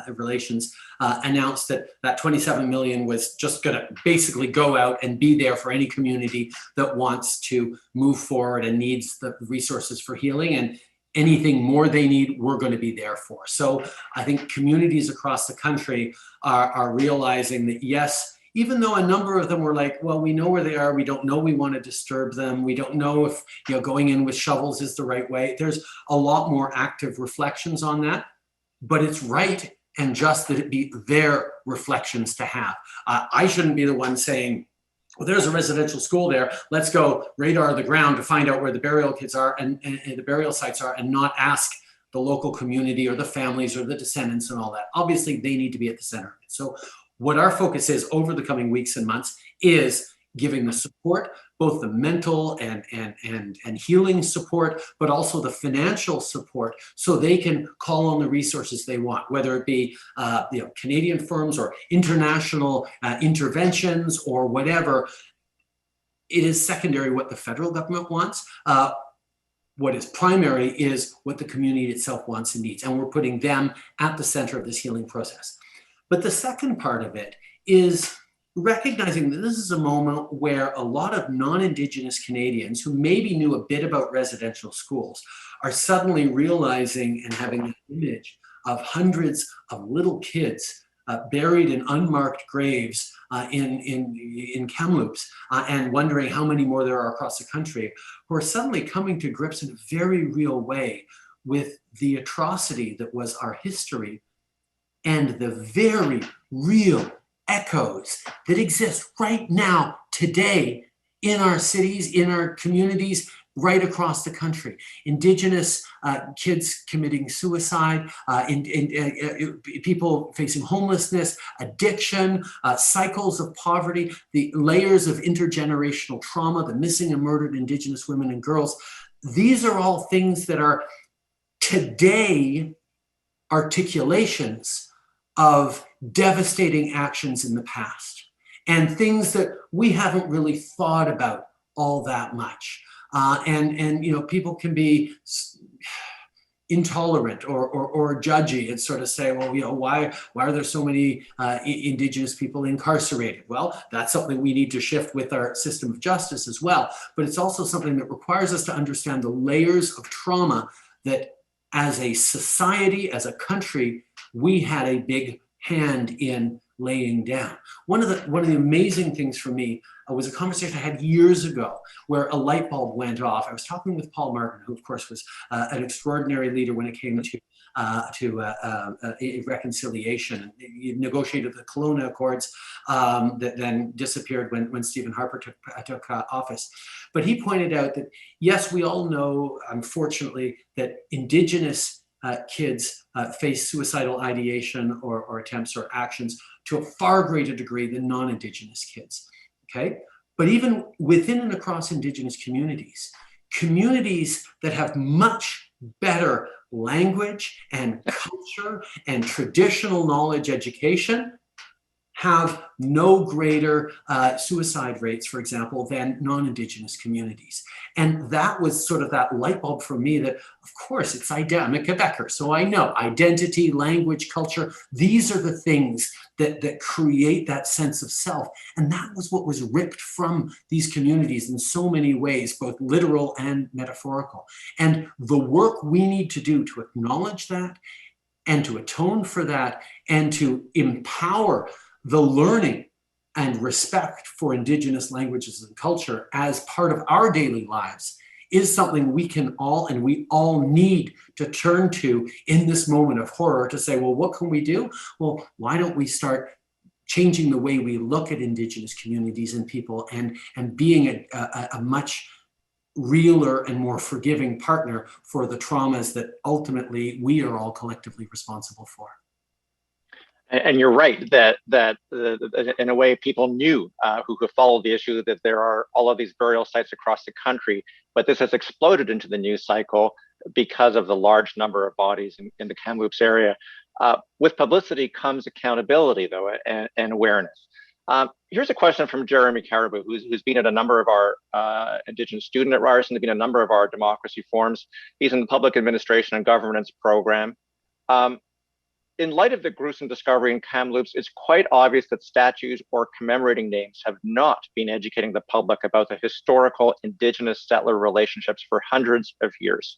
D: Relations, announced that 27 million was just going to basically go out and be there for any community that wants to move forward and needs the resources for healing. And anything more they need, we're going to be there for. So I think communities across the country are realizing that, yes, even though a number of them were like, well, we know where they are, we don't know we want to disturb them, we don't know if, you know, going in with shovels is the right way. There's a lot more active reflections on that, but it's right and just that it be their reflections to have. I shouldn't be the one saying, well, there's a residential school there, let's go radar the ground to find out where the burial kids are and the burial sites are, and not ask the local community or the families or the descendants and all that. Obviously, they need to be at the center of it. So what our focus is over the coming weeks and months is giving the support, both the mental and healing support, but also the financial support, so they can call on the resources they want, whether it be Canadian firms or international interventions or whatever. It is secondary what the federal government wants. What is primary is what the community itself wants and needs, and we're putting them at the center of this healing process. But the second part of it is recognizing that this is a moment where a lot of non-Indigenous Canadians who maybe knew a bit about residential schools are suddenly realizing and having an image of hundreds of little kids buried in unmarked graves in Kamloops, and wondering how many more there are across the country, who are suddenly coming to grips in a very real way with the atrocity that was our history, and the very real echoes that exist right now, today, in our cities, in our communities, right across the country. Indigenous kids committing suicide, people facing homelessness, addiction, cycles of poverty, the layers of intergenerational trauma, the missing and murdered Indigenous women and girls. These are all things that are today articulations of devastating actions in the past, and things that we haven't really thought about all that much. And people can be intolerant or judgy and sort of say, well, why are there so many Indigenous people incarcerated? Well, that's something we need to shift with our system of justice as well. But it's also something that requires us to understand the layers of trauma that, as a society, as a country, we had a big hand in laying down. One of the amazing things for me was a conversation I had years ago where a light bulb went off. I was talking with Paul Martin, who of course was an extraordinary leader when it came to reconciliation. He negotiated the Kelowna Accords that then disappeared when Stephen Harper took office. But he pointed out that, yes, we all know, unfortunately, that Indigenous kids face suicidal ideation or attempts or actions to a far greater degree than non-Indigenous kids, okay? But even within and across Indigenous communities that have much better language and culture and traditional knowledge education have no greater suicide rates, for example, than non-Indigenous communities. And that was sort of that light bulb for me that, of course, I'm a Quebecer, so I know identity, language, culture, these are the things that create that sense of self. And that was what was ripped from these communities in so many ways, both literal and metaphorical. And the work we need to do to acknowledge that and to atone for that and to empower the learning and respect for Indigenous languages and culture as part of our daily lives is something we all need to turn to in this moment of horror to say, well, what can we do? Well, why don't we start changing the way we look at Indigenous communities and people and being a much realer and more forgiving partner for the traumas that ultimately we are all collectively responsible for.
C: And you're right that in a way people knew who could follow the issue that there are all of these burial sites across the country, but this has exploded into the news cycle because of the large number of bodies in the Kamloops area. With publicity comes accountability, though, and awareness. Here's a question from Jeremy Caribou, who's been at a number of our Indigenous student at Ryerson, has been a number of our democracy forums. He's in the public administration and governance program. In light of the gruesome discovery in Kamloops, it's quite obvious that statues or commemorating names have not been educating the public about the historical Indigenous settler relationships for hundreds of years.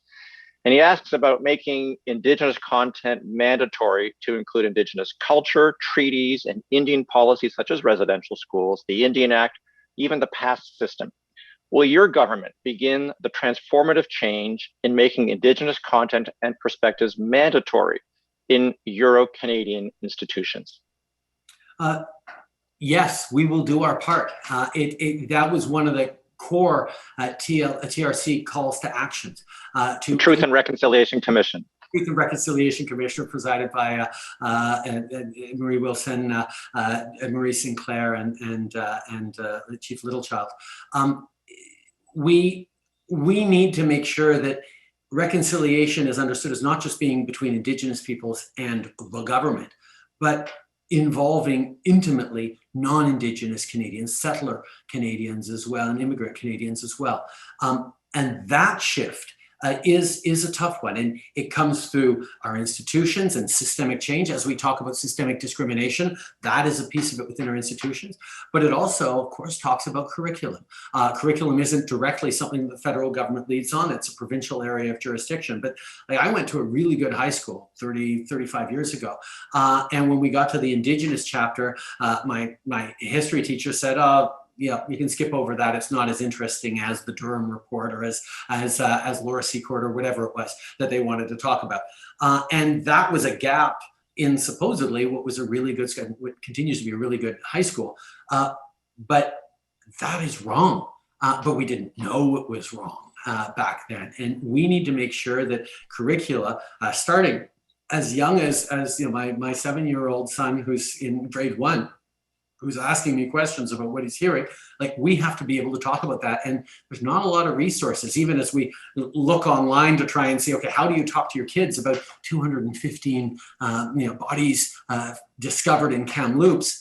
C: And he asks about making Indigenous content mandatory to include Indigenous culture, treaties, and Indian policies such as residential schools, the Indian Act, even the past system. Will your government begin the transformative change in making Indigenous content and perspectives mandatory in Euro-Canadian institutions? Yes, we will do our part. That was one of the core TRC calls to actions. Truth and Reconciliation Commission. Truth and Reconciliation Commission, presided by Marie Wilson, Marie Sinclair, and Chief Littlechild. We need to make sure that reconciliation is understood as not just being between Indigenous peoples and the government, but involving intimately non-Indigenous Canadians, settler Canadians as well, and immigrant Canadians as well. And that shift is a tough one. And it comes through our institutions and systemic change. As we talk about systemic discrimination, that is a piece of it within our institutions. But it also, of course, talks about curriculum. Curriculum isn't directly something the federal government leads on. It's a provincial area of jurisdiction. But I went to a really good high school 35 years ago. And when we got to the Indigenous chapter, my history teacher said, yeah, you can skip over that. It's not as interesting as the Durham report or as Laura Secord or whatever it was that they wanted to talk about. And that was a gap in supposedly what was a really good, what continues to be a really good high school. But that is wrong. But we didn't know it was wrong back then. And we need to make sure that curricula, starting as young as you know, my 7-year-old son who's in grade 1, who's asking me questions about what he's hearing, like we have to be able to talk about that. And there's not a lot of resources, even as we look online to try and see, okay, how do you talk to your kids about 215 bodies discovered in Kamloops?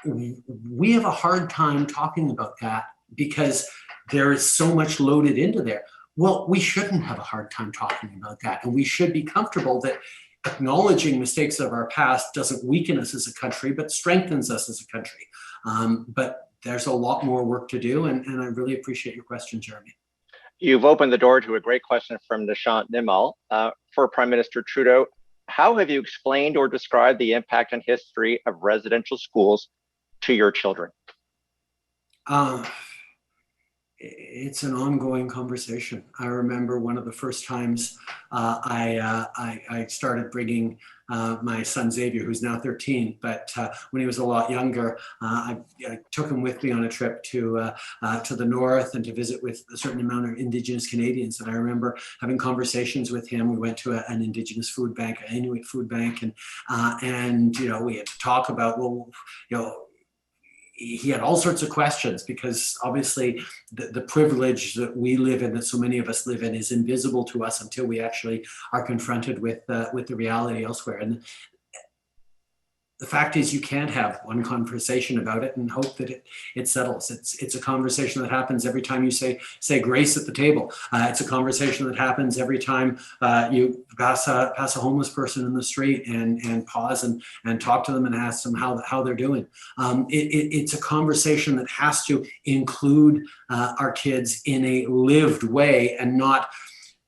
C: We have a hard time talking about that because there is so much loaded into there. Well, we shouldn't have a hard time talking about that. And we should be comfortable that acknowledging mistakes of our past doesn't weaken us as a country, but strengthens us as a country. But there's a lot more work to do, and I really appreciate your question, Jeremy. You've opened the door to a great question from Nishant Nimal. For Prime Minister Trudeau, how have you explained or described the impact and history of residential schools to your children?
D: It's an ongoing conversation. I remember one of the first times I started bringing my son Xavier, who's now 13, but when he was a lot younger, I took him with me on a trip to the north and to visit with a certain amount of Indigenous Canadians. And I remember having conversations with him. We went to an Indigenous food bank, an Inuit food bank, and we had to talk about, he had all sorts of questions, because obviously the privilege that we live in, that so many of us live in, is invisible to us until we actually are confronted with the reality elsewhere. And the fact is, you can't have one conversation about it and hope that it settles. It's a conversation that happens every time you say grace at the table. It's a conversation that happens every time you pass a homeless person in the street and pause and talk to them and ask them how they're doing. It's a conversation that has to include our kids in a lived way, and not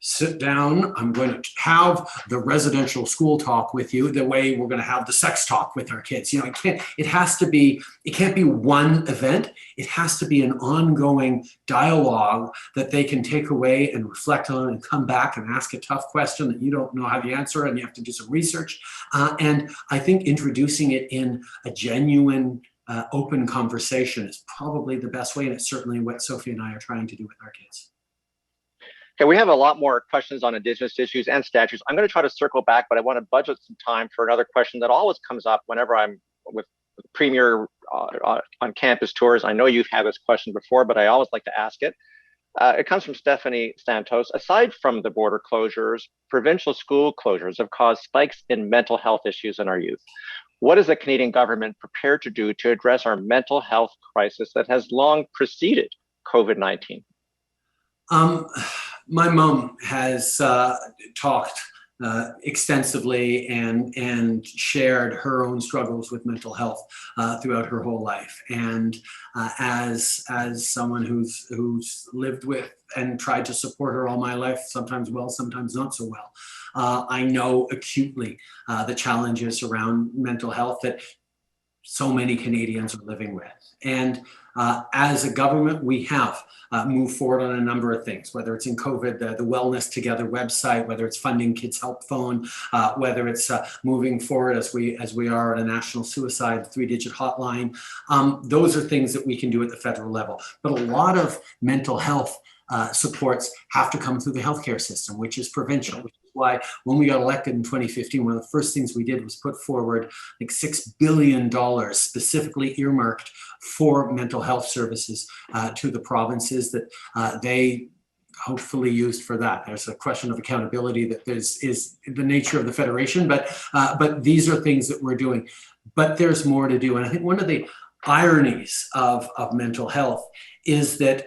D: sit down, I'm going to have the residential school talk with you the way we're going to have the sex talk with our kids. It can't be one event. It has to be an ongoing dialogue that they can take away and reflect on and come back and ask a tough question that you don't know how to answer and you have to do some research. And I think introducing it in a genuine, open conversation is probably the best way. And it's certainly what Sophie and I are trying to do with our kids.
C: Okay, we have a lot more questions on Indigenous issues and statutes. I'm going to try to circle back, but I want to budget some time for another question that always comes up whenever I'm with the Premier on campus tours. I know you've had this question before, but I always like to ask it. It comes from Stephanie Santos. Aside from the border closures, provincial school closures have caused spikes in mental health issues in our youth. What is the Canadian government prepared to do to address our mental health crisis that has long preceded COVID-19?
D: My mom has talked extensively and shared her own struggles with mental health throughout her whole life. And as someone who's lived with and tried to support her all my life, sometimes well, sometimes not so well, I know acutely the challenges around mental health that so many Canadians are living with. And as a government, we have moved forward on a number of things, whether it's in COVID, the Wellness Together website, whether it's funding Kids Help Phone, whether it's moving forward as we are at a national suicide 3-digit hotline. Those are things that we can do at the federal level. But a lot of mental health supports have to come through the healthcare system, which is provincial. Which is why when we got elected in 2015, one of the first things we did was put forward like $6 billion specifically earmarked for mental health services to the provinces that they hopefully used for that. There's a question of accountability that is the nature of the federation, but these are things that we're doing. But there's more to do. And I think one of the ironies of mental health is that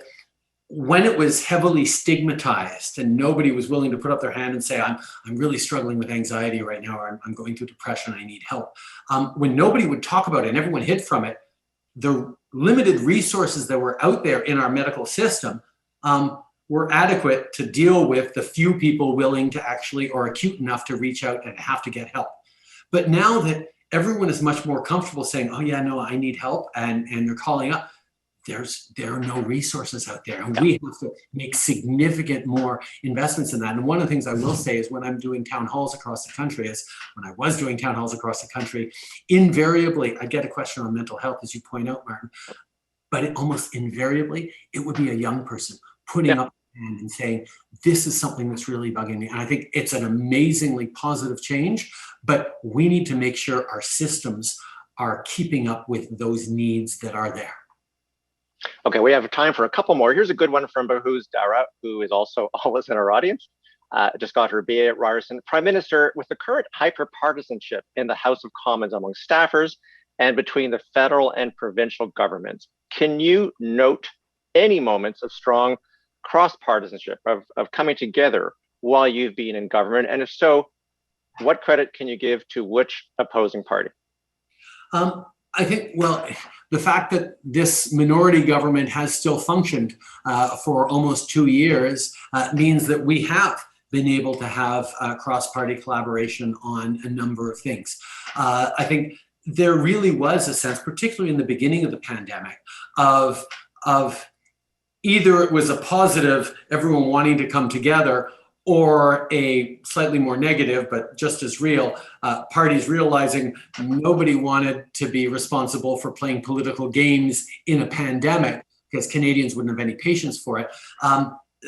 D: when it was heavily stigmatized and nobody was willing to put up their hand and say, I'm really struggling with anxiety right now, or I'm going through depression, I need help. When nobody would talk about it and everyone hid from it, the limited resources that were out there in our medical system were adequate to deal with the few people willing to actually, or acute enough to reach out and have to get help. But now that everyone is much more comfortable saying, oh yeah, no, I need help, and they're calling up, there are no resources out there. And we have to make significant more investments in that. And one of the things I will say is when I'm doing town halls across the country, invariably I get a question on mental health, as you point out, Martin, but almost invariably, it would be a young person putting up their hand and saying, this is something that's really bugging me. And I think it's an amazingly positive change, but we need to make sure our systems are keeping up with those needs that are there.
C: Okay, we have time for a couple more. Here's a good one from Bahuz Dara, who is also always in our audience. Just got her BA at Ryerson. Prime Minister, with the current hyper-partisanship in the House of Commons among staffers and between the federal and provincial governments, can you note any moments of strong cross-partisanship, of coming together while you've been in government? And if so, what credit can you give to which opposing party?
D: I think, well, the fact that this minority government has still functioned for almost 2 years means that we have been able to have cross-party collaboration on a number of things. I think there really was a sense, particularly in the beginning of the pandemic, of either it was a positive, everyone wanting to come together, or a slightly more negative, but just as real, parties realizing nobody wanted to be responsible for playing political games in a pandemic, because Canadians wouldn't have any patience for it.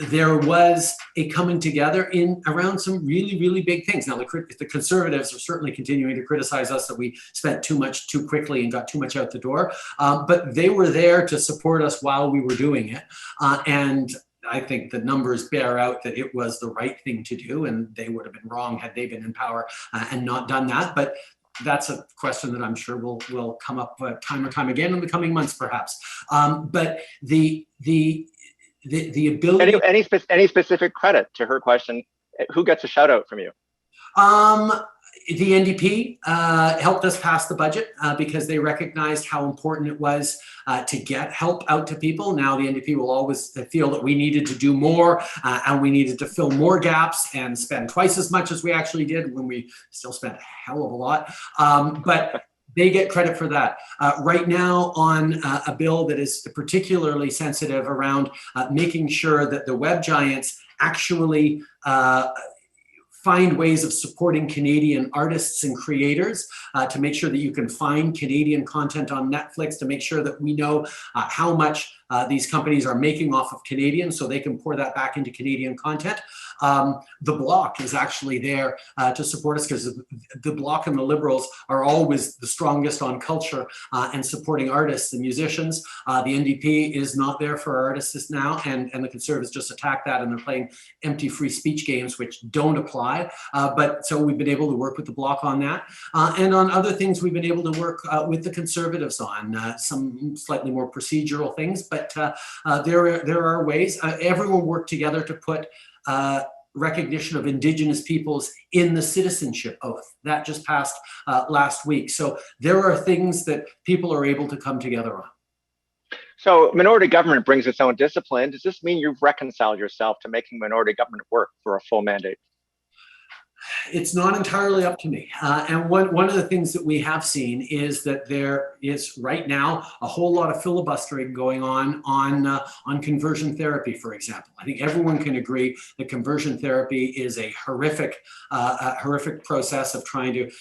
D: There was a coming together in around some really, really big things. Now, the Conservatives are certainly continuing to criticize us that we spent too much too quickly and got too much out the door, but they were there to support us while we were doing it. And I think the numbers bear out that it was the right thing to do, and they would have been wrong had they been in power and not done that. But that's a question that I'm sure will come up time or time again in the coming months, perhaps. But the ability.
C: Any specific credit to her question? Who gets a shout out from you?
D: The NDP helped us pass the budget because they recognized how important it was to get help out to people. Now the NDP will always feel that we needed to do more and we needed to fill more gaps and spend twice as much as we actually did, when we still spent a hell of a lot. But they get credit for that. Right now, on a bill that is particularly sensitive around making sure that the web giants actually find ways of supporting Canadian artists and creators, to make sure that you can find Canadian content on Netflix, to make sure that we know how much these companies are making off of Canadians, so they can pour that back into Canadian content. The Bloc is actually there to support us, because the Bloc and the Liberals are always the strongest on culture and supporting artists and musicians. The NDP is not there for artists now, and the Conservatives just attacked that, and they're playing empty free speech games which don't apply. But so we've been able to work with the Bloc on that. And on other things, we've been able to work with the Conservatives on some slightly more procedural things. But there are ways. Everyone worked together to put recognition of Indigenous peoples in the citizenship oath. That just passed last week. So there are things that people are able to come together on.
C: So minority government brings its own discipline. Does this mean you've reconciled yourself to making minority government work for a full mandate?
D: It's not entirely up to me. And one of the things that we have seen is that there is right now a whole lot of filibustering going on conversion therapy, for example. I think everyone can agree that conversion therapy is a horrific process of trying to,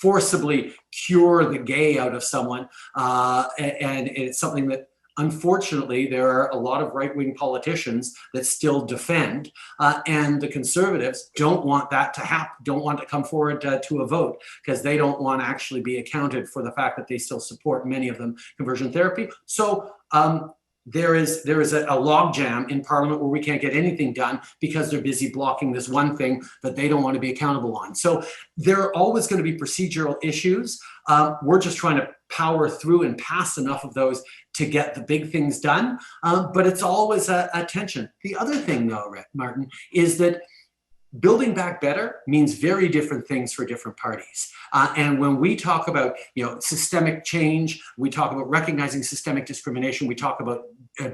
D: forcibly cure the gay out of someone. And it's something that, unfortunately, there are a lot of right-wing politicians that still defend, and the Conservatives don't want that to happen, don't want to come forward to a vote, because they don't want to actually be accounted for the fact that they still support, many of them, conversion therapy. So there is a logjam in Parliament where we can't get anything done because they're busy blocking this one thing that they don't want to be accountable on. So there are always going to be procedural issues. We're just trying to power through and pass enough of those to get the big things done. But it's always a tension. The other thing, though, Martin, is that building back better means very different things for different parties. And when we talk about systemic change, we talk about recognizing systemic discrimination, we talk about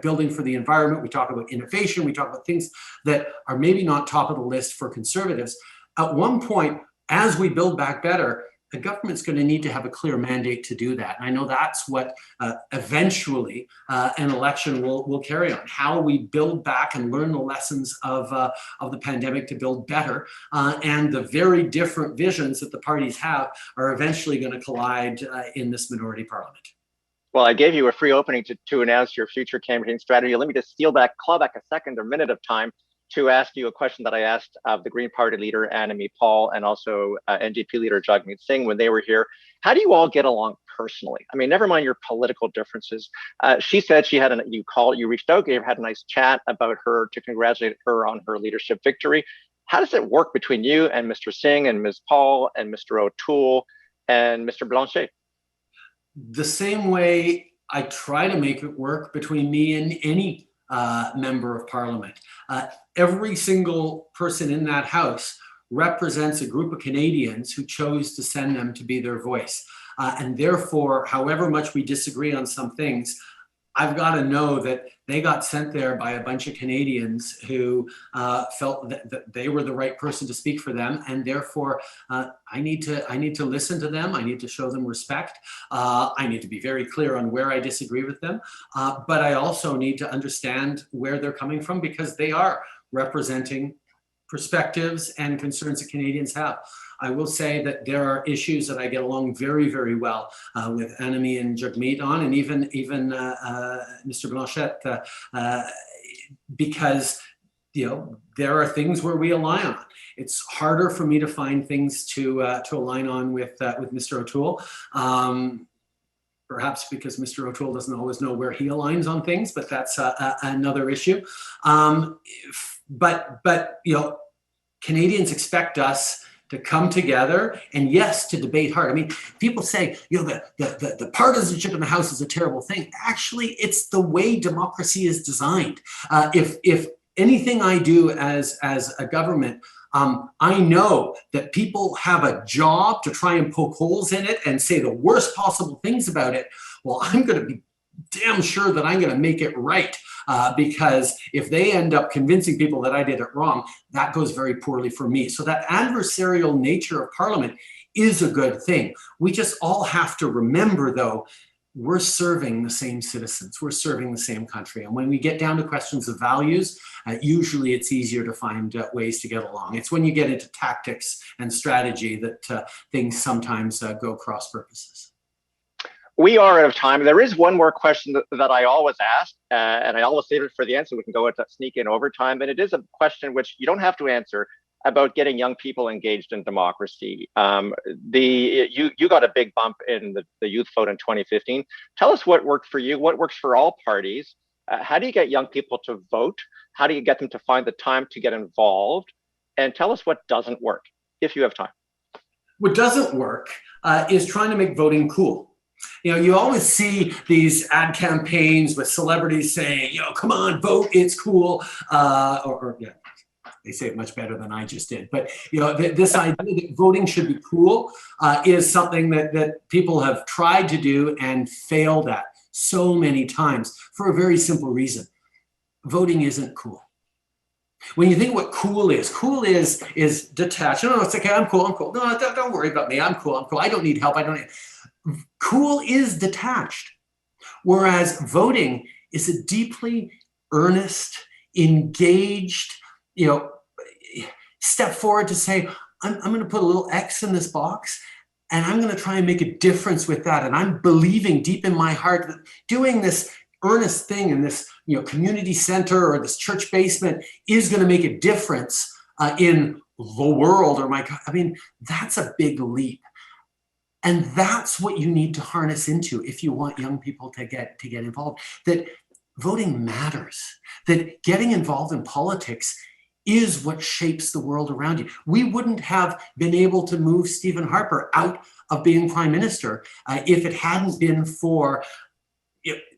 D: building for the environment, we talk about innovation, we talk about things that are maybe not top of the list for Conservatives. At one point, as we build back better, the government's going to need to have a clear mandate to do that. And I know that's what eventually an election will carry on, how we build back and learn the lessons of the pandemic to build better. And the very different visions that the parties have are eventually going to collide in this minority parliament.
C: Well, I gave you a free opening to announce your future campaign strategy. Let me just claw back a second or minute of time to ask you a question that I asked of the Green Party leader, Annamie Paul, and also NDP leader, Jagmeet Singh, when they were here. How do you all get along personally? I mean, never mind your political differences. She said she had you reached out, had a nice chat about her to congratulate her on her leadership victory. How does it work between you and Mr. Singh and Ms. Paul and Mr. O'Toole and Mr. Blanchet?
D: The same way I try to make it work between me and any member of Parliament. Every single person in that house represents a group of Canadians who chose to send them to be their voice. And therefore, however much we disagree on some things, I've got to know that they got sent there by a bunch of Canadians who felt that they were the right person to speak for them, and therefore I need to listen to them. I need to show them respect. I need to be very clear on where I disagree with them, but I also need to understand where they're coming from, because they are representing perspectives and concerns that Canadians have. I will say that there are issues that I get along very, very well with Annemie and Jagmeet on, and even Mr. Blanchette, because there are things where we align on. It's harder for me to find things to align on with Mr. O'Toole. Perhaps because Mr. O'Toole doesn't always know where he aligns on things, but that's another issue. But Canadians expect us to come together and, yes, to debate hard. I mean, people say, the partisanship in the House is a terrible thing. Actually, it's the way democracy is designed. If anything I do as a government, I know that people have a job to try and poke holes in it and say the worst possible things about it. Well, I'm going to be damn sure that I'm going to make it right, because if they end up convincing people that I did it wrong, that goes very poorly for me. So that adversarial nature of Parliament is a good thing. We just all have to remember, though, we're serving the same citizens. We're serving the same country. And when we get down to questions of values, usually it's easier to find ways to get along. It's when you get into tactics and strategy that things sometimes go cross purposes.
C: We are out of time. There is one more question that I always ask, and I always save it for the end so we can go into sneak in overtime. And it is a question which you don't have to answer, about getting young people engaged in democracy. You got a big bump in the youth vote in 2015. Tell us what worked for you, what works for all parties. How do you get young people to vote? How do you get them to find the time to get involved? And tell us what doesn't work, if you have time.
D: What doesn't work is trying to make voting cool. You always see these ad campaigns with celebrities saying, come on, vote, it's cool. Yeah, they say it much better than I just did. But this idea that voting should be cool is something that people have tried to do and failed at so many times for a very simple reason. Voting isn't cool. When you think what cool is detached. No, it's okay, I'm cool. No, don't worry about me, I'm cool. I don't need help, Cool is detached, whereas voting is a deeply earnest, engaged, step forward to say, I'm going to put a little X in this box, and I'm going to try and make a difference with that. And I'm believing deep in my heart that doing this earnest thing in this community center or this church basement is going to make a difference in the world that's a big leap. And that's what you need to harness into if you want young people to get involved, that voting matters, that getting involved in politics is what shapes the world around you. We wouldn't have been able to move Stephen Harper out of being prime minister if it hadn't been for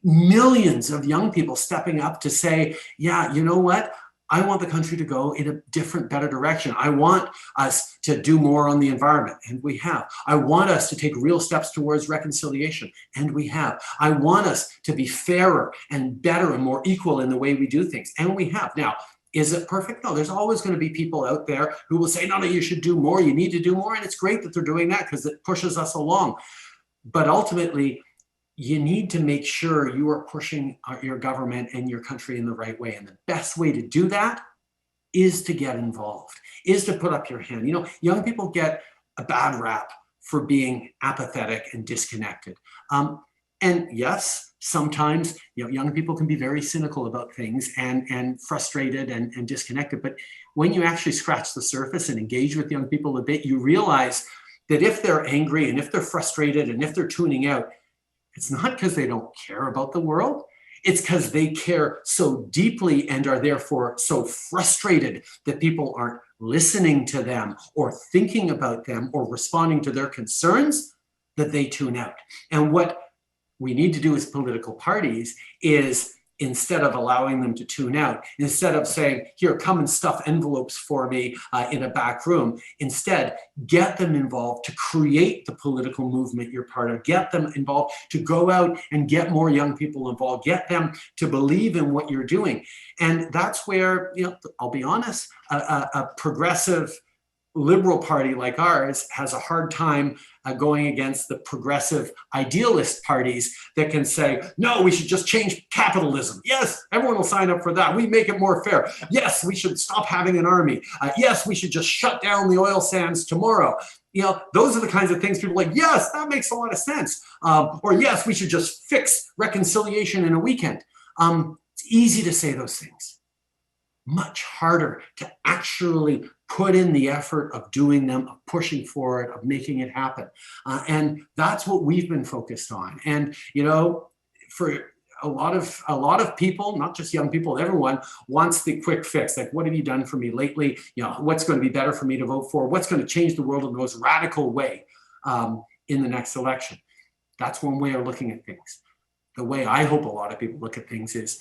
D: millions of young people stepping up to say, yeah, you know what? I want the country to go in a different, better direction. I want us to do more on the environment, and we have. I want us to take real steps towards reconciliation, and we have. I want us to be fairer and better and more equal in the way we do things, and we have. Now, is it perfect? No, there's always going to be people out there who will say, no, you should do more, you need to do more, and it's great that they're doing that because it pushes us along. But ultimately, you need to make sure you are pushing your government and your country in the right way. And the best way to do that is to get involved, is to put up your hand. Young people get a bad rap for being apathetic and disconnected. And yes, sometimes young people can be very cynical about things and frustrated and disconnected. But when you actually scratch the surface and engage with young people a bit, you realize that if they're angry and if they're frustrated and if they're tuning out, it's not because they don't care about the world. It's because they care so deeply and are therefore so frustrated that people aren't listening to them or thinking about them or responding to their concerns that they tune out. And what we need to do as political parties is instead of allowing them to tune out, instead of saying, here, come and stuff envelopes for me in a back room. Instead, get them involved to create the political movement you're part of, get them involved to go out and get more young people involved, get them to believe in what you're doing. And that's where, you know, I'll be honest, a progressive liberal party like ours has a hard time going against the progressive idealist parties that can say, no, we should just change capitalism. Yes, everyone will sign up for that. We make it more fair. Yes, we should stop having an army. Yes, we should just shut down the oil sands tomorrow. You know, those are the kinds of things people are like, yes, that makes a lot of sense. Or yes, we should just fix reconciliation in a weekend. It's easy to say those things. Much harder to actually put in the effort of doing them, of pushing for it, of making it happen. And that's what we've been focused on. And, you know, for a lot of people, not just young people, everyone wants the quick fix. Like, what have you done for me lately? You know, what's going to be better for me to vote for? What's going to change the world in the most radical way in the next election? That's one way of looking at things. The way I hope a lot of people look at things is,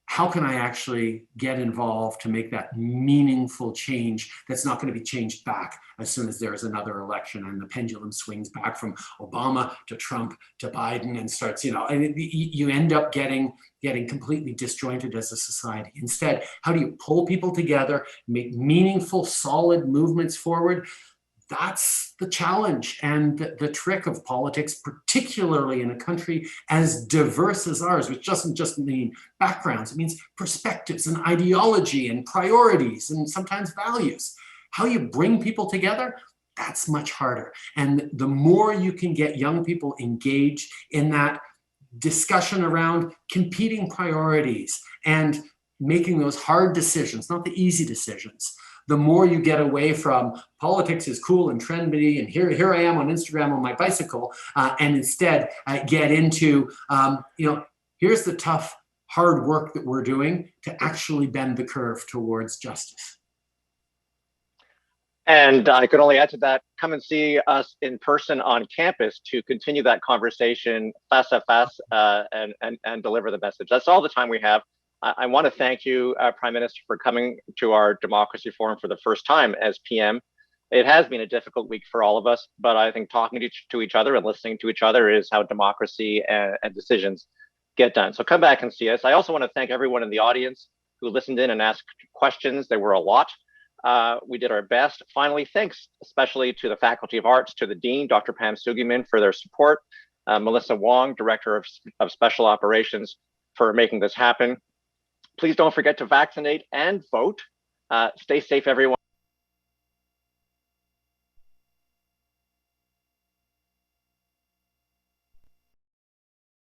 D: how can I actually get involved to make that meaningful change that's not going to be changed back as soon as there's another election and the pendulum swings back from Obama to Trump to Biden and starts, you know, and you end up getting completely disjointed as a society. Instead, how do you pull people together, make meaningful, solid movements forward? That's the challenge and the trick of politics, particularly in a country as diverse as ours, which doesn't just mean backgrounds, it means perspectives and ideology and priorities and sometimes values. How you bring people together, that's much harder. And the more you can get young people engaged in that discussion around competing priorities and making those hard decisions, not the easy decisions, the more you get away from politics is cool and trendy, and here I am on Instagram on my bicycle, and instead get into, you know, here's the tough, hard work that we're doing to actually bend the curve towards justice.
C: And I could only add to that, come and see us in person on campus to continue that conversation face à face and deliver the message. That's all the time we have. I want to thank you, Prime Minister, for coming to our Democracy Forum for the first time as PM. It has been a difficult week for all of us, but I think talking to each other and listening to each other is how democracy and decisions get done. So come back and see us. I also want to thank everyone in the audience who listened in and asked questions. There were a lot. We did our best. Finally, thanks especially to the Faculty of Arts, to the Dean, Dr. Pam Sugiman, for their support, Melissa Wong, Director of Special Operations, for making this happen. Please don't forget to vaccinate and vote. Stay safe, everyone.